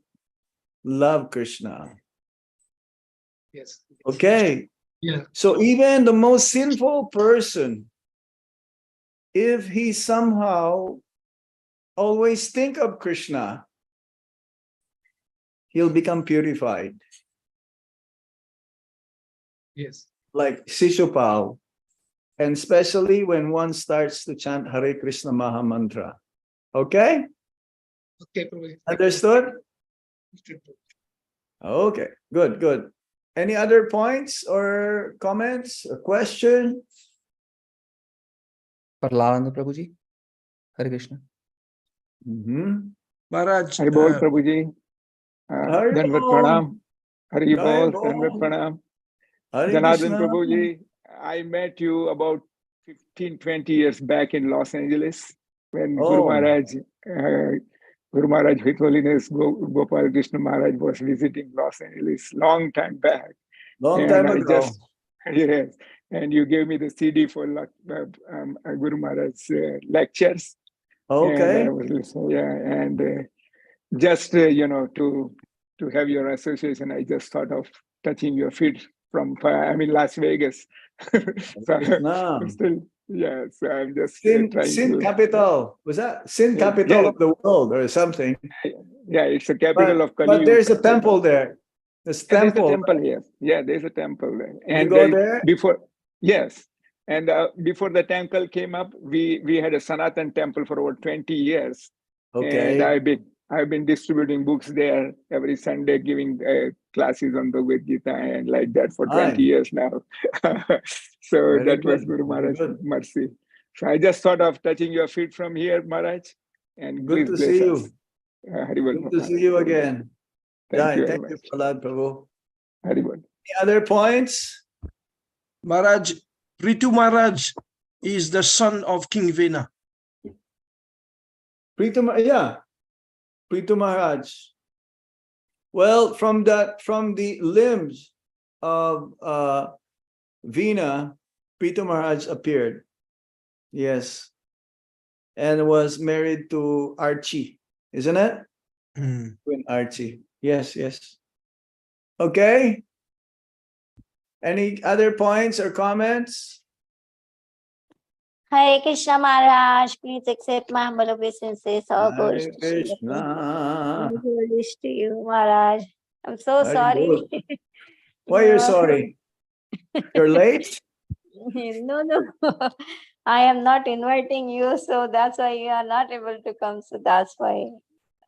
love Krishna. Yes. Okay. Yeah. So even the most sinful person, if he somehow always think of Krishna, he'll become purified. Yes. Like Shishupal. And especially when one starts to chant Hare Krishna Maha Mantra. Okay? Okay, Prabhuji. Understood? Okay, good, good. Any other points or comments or question? Parlalanda Prabhuji. Hare Krishna. Maharaj, Hari Bol Prabhuji. Dandavat Pranam. Hari Bol, Dandavat Pranam. Janardhan Prabhuji, I met you about 15-20 years back in Los Angeles when Guru Maharaj, His Holiness Gopal Krishna Maharaj was visiting Los Angeles long time back. Long time ago. Yes, and you gave me the CD for Guru Maharaj's lectures. Okay. And I was listening, and just to have your association, I just thought of touching your feet from Las Vegas. So I'm still, so I'm just Sin trying capital. Was that Sin capital of the world or something? Yeah, it's the capital of Kali. But there's a temple there. There's temple. There's a temple, yes. Yeah, there's a temple there. And you go there? Yes. And before the temple came up, we had a Sanatan temple for over 20 years. Okay. And I've been distributing books there every Sunday, giving classes on the Bhagavad Gita and like that for 20 years now. So Very that was good. Guru Maharaj's mercy. So I just thought of touching your feet from here, Maharaj. And good to see you. Good to see you again. Thank you Thank you, Prahlad Prabhu. Haribol. Any other points? Maharaj, Ritu Maharaj is the son of King Vena. Pritu Maharaj. Well, from the limbs of Veena, Pritu Maharaj appeared. Yes. And was married to Archie, isn't it? Queen Archie. Yes, yes. Okay. Any other points or comments? Hare Krishna Maharaj, please accept my humble obeisances. All Hare glories to Srila Krishna. Prabhupada. All glories to you, Maharaj. I'm so Hare sorry. Bol. Why you're sorry? You're late? No. I am not inviting you, so that's why you are not able to come. So that's why.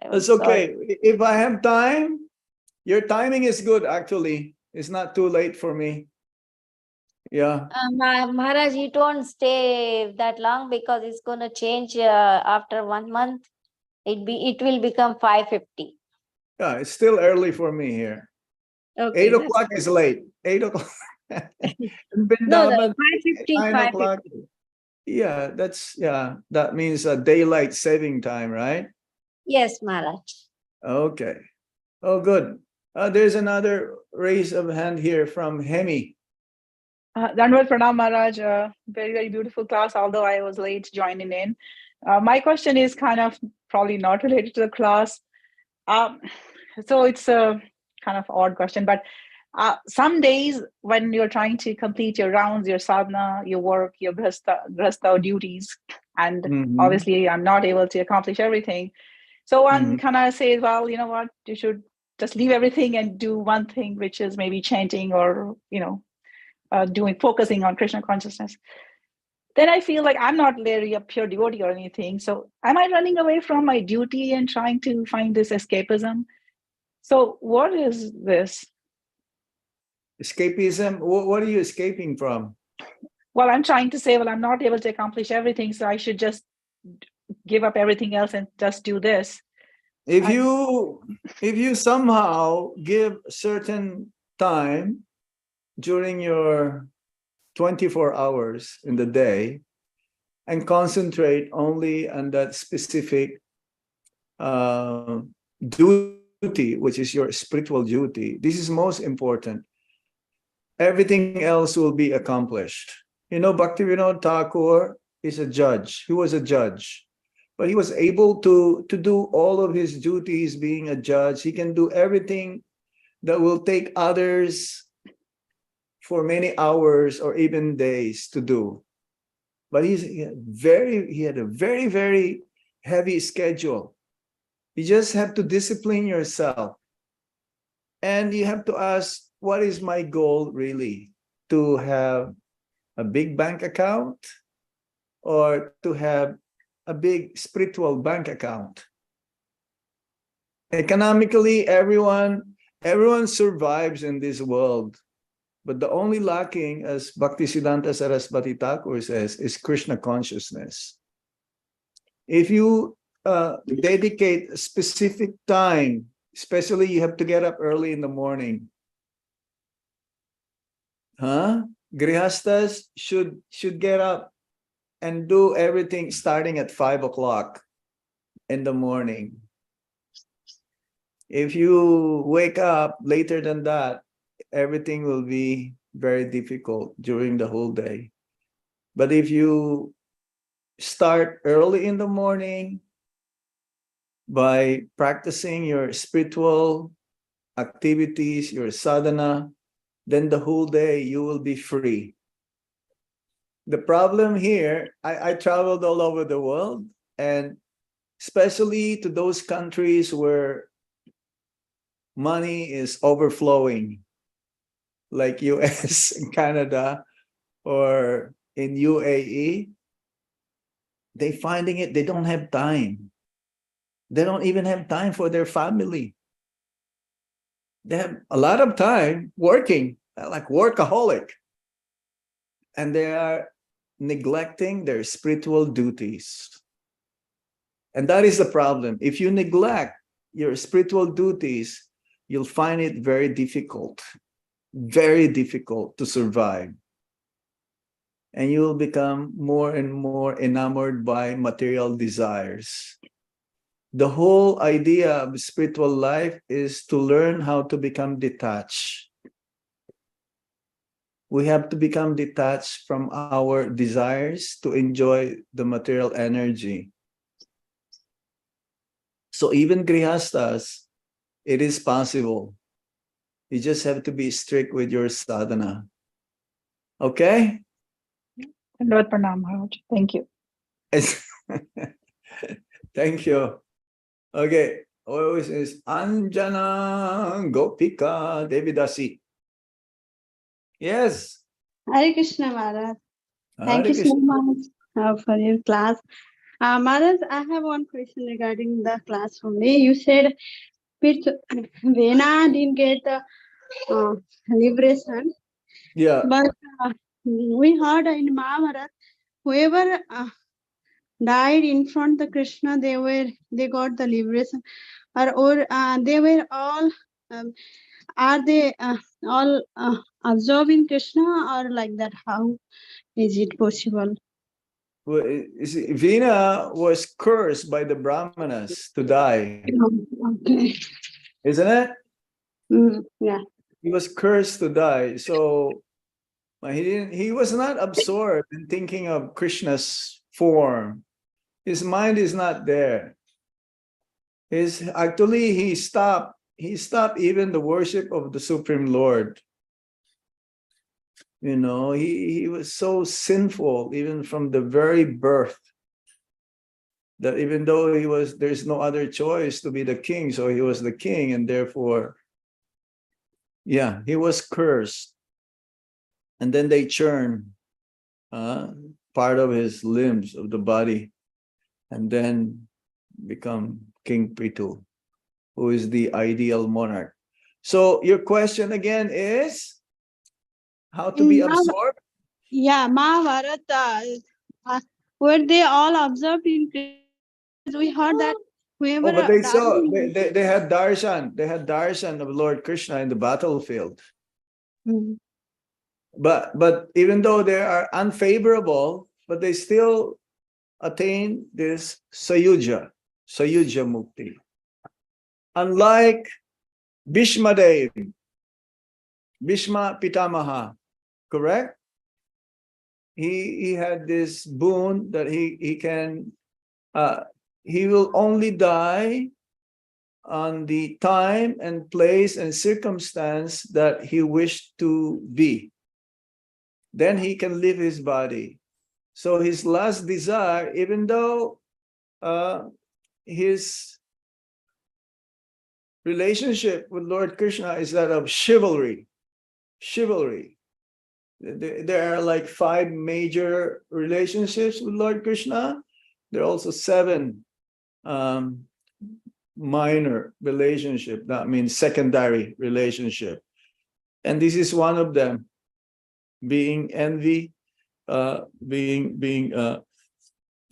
It's okay. If I have time, your timing is good, actually. It's not too late for me. Yeah. Maharaj, it won't stay that long because it's going to change after 1 month. It will become 5:50. Yeah, it's still early for me here. Okay, 8 o'clock is late. 8 o'clock. No, 5:50, 9 o'clock. 5:50. Yeah, that means a daylight saving time, right? Yes, Maharaj. Okay. Oh, good. There's another raise of hand here from Hemi. Dandavat Pranam Maharaj, very, very beautiful class, although I was late joining in. My question is kind of probably not related to the class. So it's a kind of odd question, but some days when you're trying to complete your rounds, your sadhana, your work, your grihastha duties, and obviously I'm not able to accomplish everything. So one kind of says, well, you know what, you should just leave everything and do one thing, which is maybe chanting or, focusing on Krishna consciousness. Then I feel like I'm not really a pure devotee or anything. So am I running away from my duty and trying to find this escapism? So what is this? Escapism? What are you escaping from? Well, I'm trying to say, well, I'm not able to accomplish everything, so I should just give up everything else and just do this. If you somehow give certain time during your 24 hours in the day and concentrate only on that specific duty, which is your spiritual duty, this is most important. Everything else will be accomplished. Bhaktivinoda Thakur is a judge. He was a judge, but he was able to do all of his duties being a judge. He can do everything that will take others for many hours or even days to do. But he had a very, very heavy schedule. You just have to discipline yourself. And you have to ask, what is my goal really? To have a big bank account or to have a big spiritual bank account? Economically, everyone survives in this world. But the only lacking, as Bhaktisiddhanta Saraswati Thakur says, is Krishna consciousness. If you dedicate a specific time, especially you have to get up early in the morning. Grihasthas should get up and do everything starting at 5 o'clock in the morning. If you wake up later than that, everything will be very difficult during the whole day. But if you start early in the morning by practicing your spiritual activities, your sadhana, then the whole day you will be free. The problem here, I traveled all over the world, and especially to those countries where money is overflowing, like US and Canada or in UAE, they finding it, they don't have time. They don't even have time for their family. They have a lot of time working, like workaholic. And they are neglecting their spiritual duties. And that is the problem. If you neglect your spiritual duties, you'll find it very difficult to survive. And you will become more and more enamored by material desires. The whole idea of spiritual life is to learn how to become detached. We have to become detached from our desires to enjoy the material energy. So even grihasthas, it is possible. You just have to be strict with your sadhana. Okay? Dandavat Pranam Maharaj. Thank you. Thank you. Okay. Always is Anjana Gopika Devidasi. Yes. Hare Krishna Maharaj. Hare Thank you so Krishna. much. for your class. Maharaj, I have one question regarding the class only. You said Vena didn't get liberation. Yeah. But we heard in Mahabharata, whoever died in front of Krishna, they got the liberation, or they were all are they all absorbing Krishna, or like that? How is it possible? Well, you see, Vena was cursed by the Brahmanas to die. Okay. Isn't it? Yeah. He was cursed to die. So he was not absorbed in thinking of Krishna's form. His mind is not there. Actually he stopped even the worship of the Supreme Lord. You know, he was so sinful even from the very birth, that even though there's no other choice to be the king, so he was the king, and therefore, yeah, he was cursed. And then they churn part of his limbs of the body, and then become King Prithu, who is the ideal monarch. So your question again is how to be absorbed? Yeah, Mahabharata, were they all observed in Krishna? We heard that whoever Oh, but they died saw in- they had darshan. They had darshan of Lord Krishna in the battlefield. But even though they are unfavorable, but they still attain this sayuja mukti. Unlike Bhishma Pitamaha, correct? He had this boon that he can he will only die on the time and place and circumstance that he wished to be. Then he can leave his body. So his last desire, even though his relationship with Lord Krishna is that of chivalry. There are like 5 major relationships with Lord Krishna. There are also 7 minor relationship. That means secondary relationship. And this is one of them, being envy, being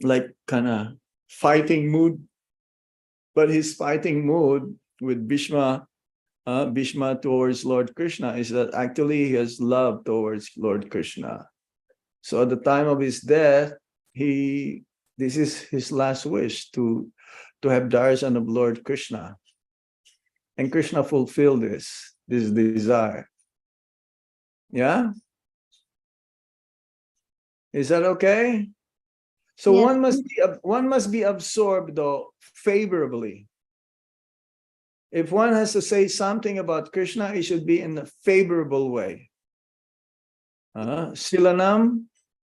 like kind of fighting mood. But his fighting mood with Bhishma towards Lord Krishna is that actually he has love towards Lord Krishna. So at the time of his death, this is his last wish, to have darshan of Lord Krishna. And Krishna fulfilled this desire. Yeah? Is that okay? So Yes. one must be absorbed though favorably. If one has to say something about Krishna, it should be in a favorable way. Silanam,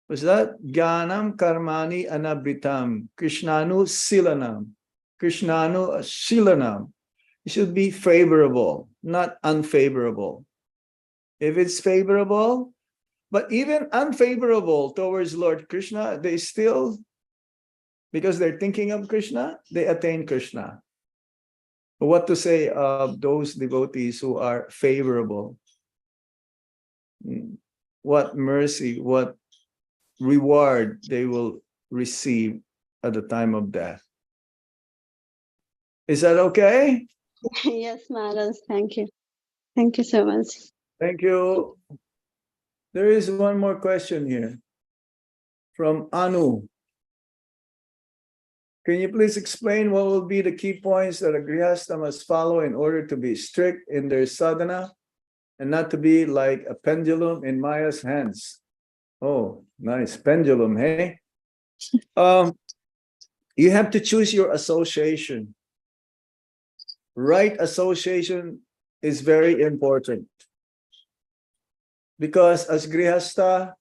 what's that? Jnanam karmani anabritam. Krishnanu silanam. Krishnanu silanam. It should be favorable, not unfavorable. If it's favorable, but even unfavorable towards Lord Krishna, they still, because they're thinking of Krishna, they attain Krishna. What to say of those devotees who are favorable? What mercy, what reward they will receive at the time of death. Is that okay? Yes, Maharaj. Thank you. Thank you so much. Thank you. There is one more question here from Anu. Can you please explain what will be the key points that a grihastha must follow in order to be strict in their sadhana and not to be like a pendulum in Maya's hands? Oh, nice. Pendulum, hey? You have to choose your association. Right association is very important. Because as grihastha,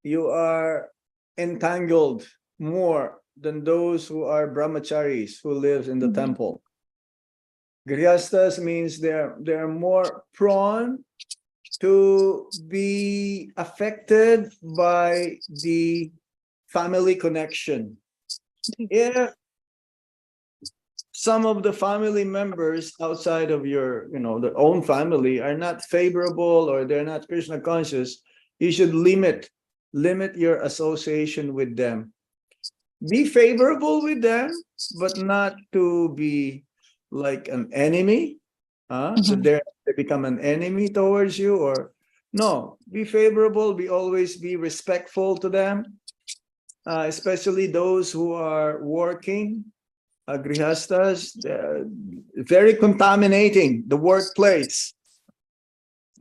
you are entangled more than those who are brahmacharis, who live in the temple. Grihasthas means they're more prone to be affected by the family connection. If some of the family members outside of your, their own family are not favorable or they're not Krishna conscious, you should limit your association with them. Be favorable with them, but not to be like an enemy. So they become an enemy towards you, or no, be favorable, always be respectful to them, especially those who are working, grihastas. Very contaminating the workplace,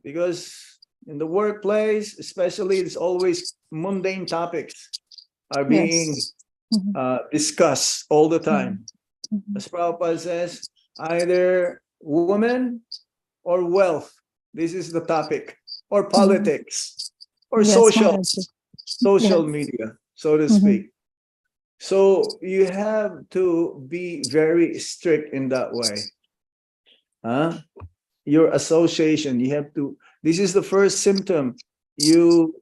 because in the workplace especially, it's always mundane topics are being discussed all the time. As Prabhupada says, either woman or wealth, this is the topic, or politics, or social media, so to speak. So you have to be very strict in that way. Your association, you have to, this is the first symptom. You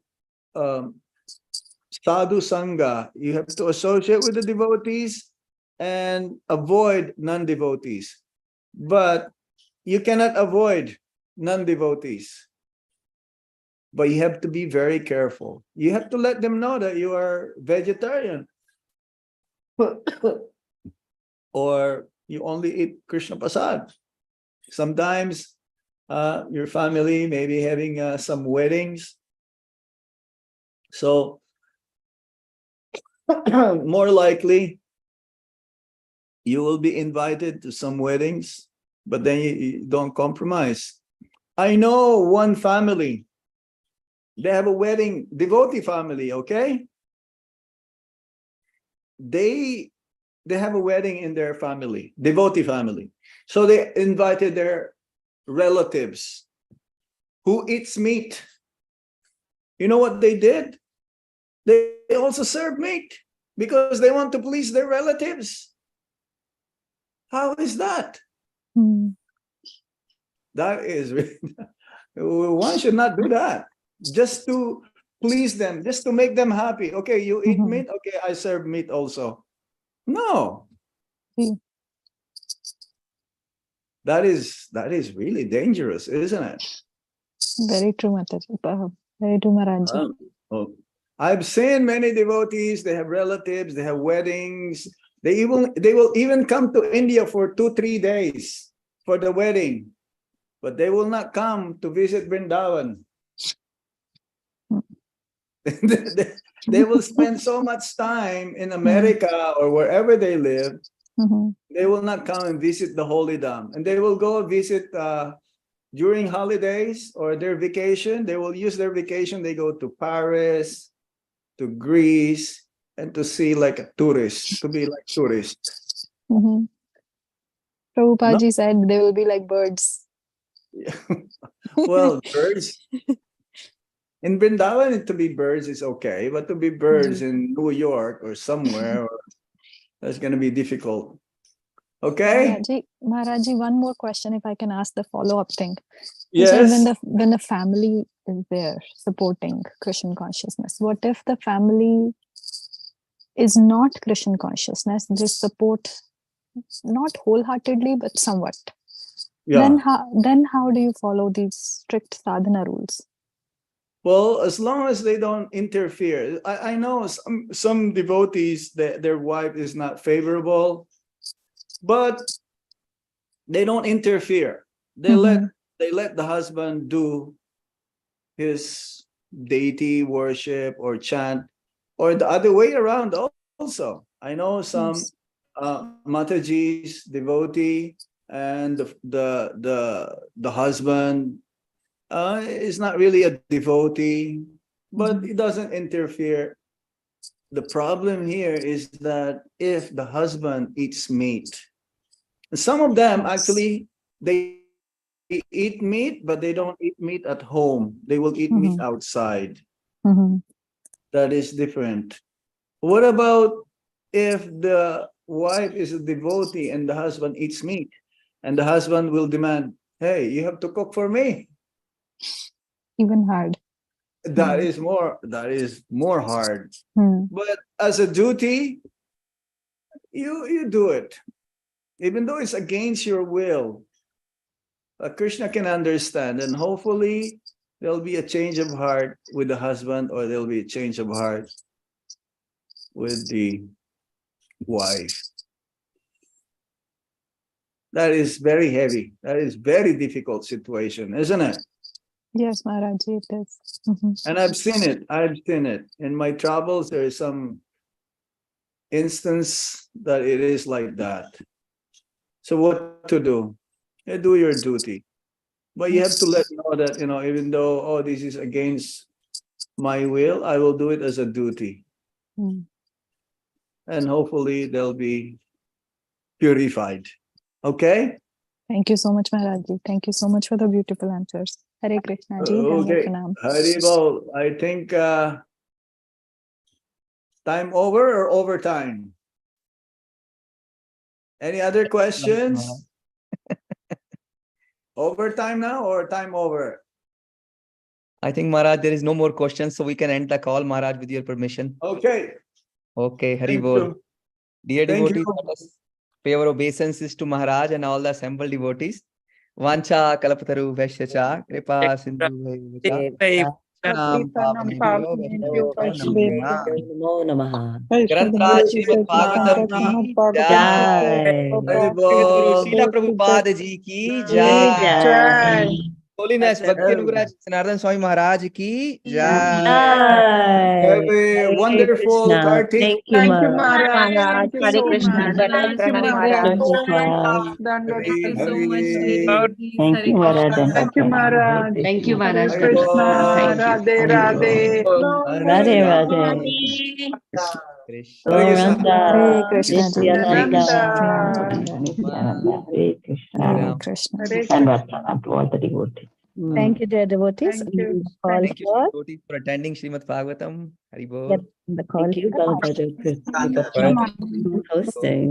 sadhu sangha, you have to associate with the devotees and avoid non-devotees. But you cannot avoid non-devotees. But you have to be very careful. You have to let them know that you are vegetarian. Or you only eat Krishna Prasad. Sometimes your family may be having some weddings. So more likely you will be invited to some weddings, but then you don't compromise. I know one family, they have a wedding, devotee family, okay? They have a wedding in their family, devotee family. So they invited their relatives who eats meat. You know what they did? They also serve meat because they want to please their relatives. How is that? That is really, one should not do that. Just to please them, just to make them happy. Okay, you eat meat? Okay, I serve meat also. No. That is really dangerous, isn't it? Very true, Mataji. Very true, Maharaj. I've seen many devotees, they have relatives, they have weddings. They will even come to India for 2-3 days for the wedding, but they will not come to visit Vrindavan. They will spend so much time in America or wherever they live. They will not come and visit the Holy Dham, and they will go visit during holidays or their vacation. They will use their vacation. They go to Paris, to Greece, and to see like a tourist, to be like tourists. Prabhupada said they will be like birds. Well, birds. In Vrindavan, to be birds is okay, but to be birds in New York or somewhere, that's going to be difficult. Okay? Maharaji, one more question, if I can ask the follow-up thing. Yes. So when the family is there supporting Krishna consciousness, what if the family is not Krishna consciousness? They support not wholeheartedly, but somewhat. Then how do you follow these strict sadhana rules? Well, as long as they don't interfere. I know some devotees that their wife is not favorable, but they don't interfere. They let the husband do his deity worship or chant, or the other way around also. I know some Mataji's devotee, and the husband is not really a devotee, but it doesn't interfere. The problem here is that if the husband eats meat, some of them actually, they eat meat, but they don't eat meat at home. They will eat meat outside. That is different. What about if the wife is a devotee and the husband eats meat, and the husband will demand, hey, you have to cook for me? Even hard. that is more hard. Hmm. But as a duty, you do it, even though it's against your will. Krishna can understand, and hopefully there'll be a change of heart with the husband, or there'll be a change of heart with the wife. That is very heavy. That is very difficult situation, isn't it? Yes, Maharaj, it is. Mhm. And I've seen it. I've seen it in my travels. There is some instance that it is like that. So what to do? You do your duty, but you have to let know that, even though, oh, this is against my will, I will do it as a duty, and hopefully they'll be purified. Okay. Thank you so much, Maharaj. Thank you so much for the beautiful answers. Hare Krishna ji. Okay. Pranam. Haribol, I think time over or overtime? Any other questions? Overtime now or time over? I think, Maharaj, there is no more questions, so we can end the call, Maharaj, with your permission. Okay. Okay, Hari Thank Bol. you. Dear Thank devotees, you. let us pay our obeisances to Maharaj and all the assembled devotees. Vancha kalapataru vaishyacha kripa sindhu vaishya. Nam pavane bhyo Namo Namaha. Grantaraj Srimad Bhagavatam ki jai. Guru Srila Prabhupada ji ki jai. Holiness Bhakti Anugraha Janardhan Swami Maharaj ki jai. Have a wonderful Kartik. Thank you, Maharaj. Hare Krishna. Thank you, Maharaj. Hari, Thank you, Maharaj. Thank you, Maharaj. Thank you, Hare Maharaj. Krishna. Thank you. Radhe Radhe. Radhe Radhe. Hare Krishna ji. Nityananda. Hare Krishna. Hare Krishna. And pranam to all the devotees. Thank you, dear devotees. Thank you. Thank you, devotees, for attending Srimad Bhagavatam. Hari Bol. The call. Thank you, Bhagavatam, for hosting.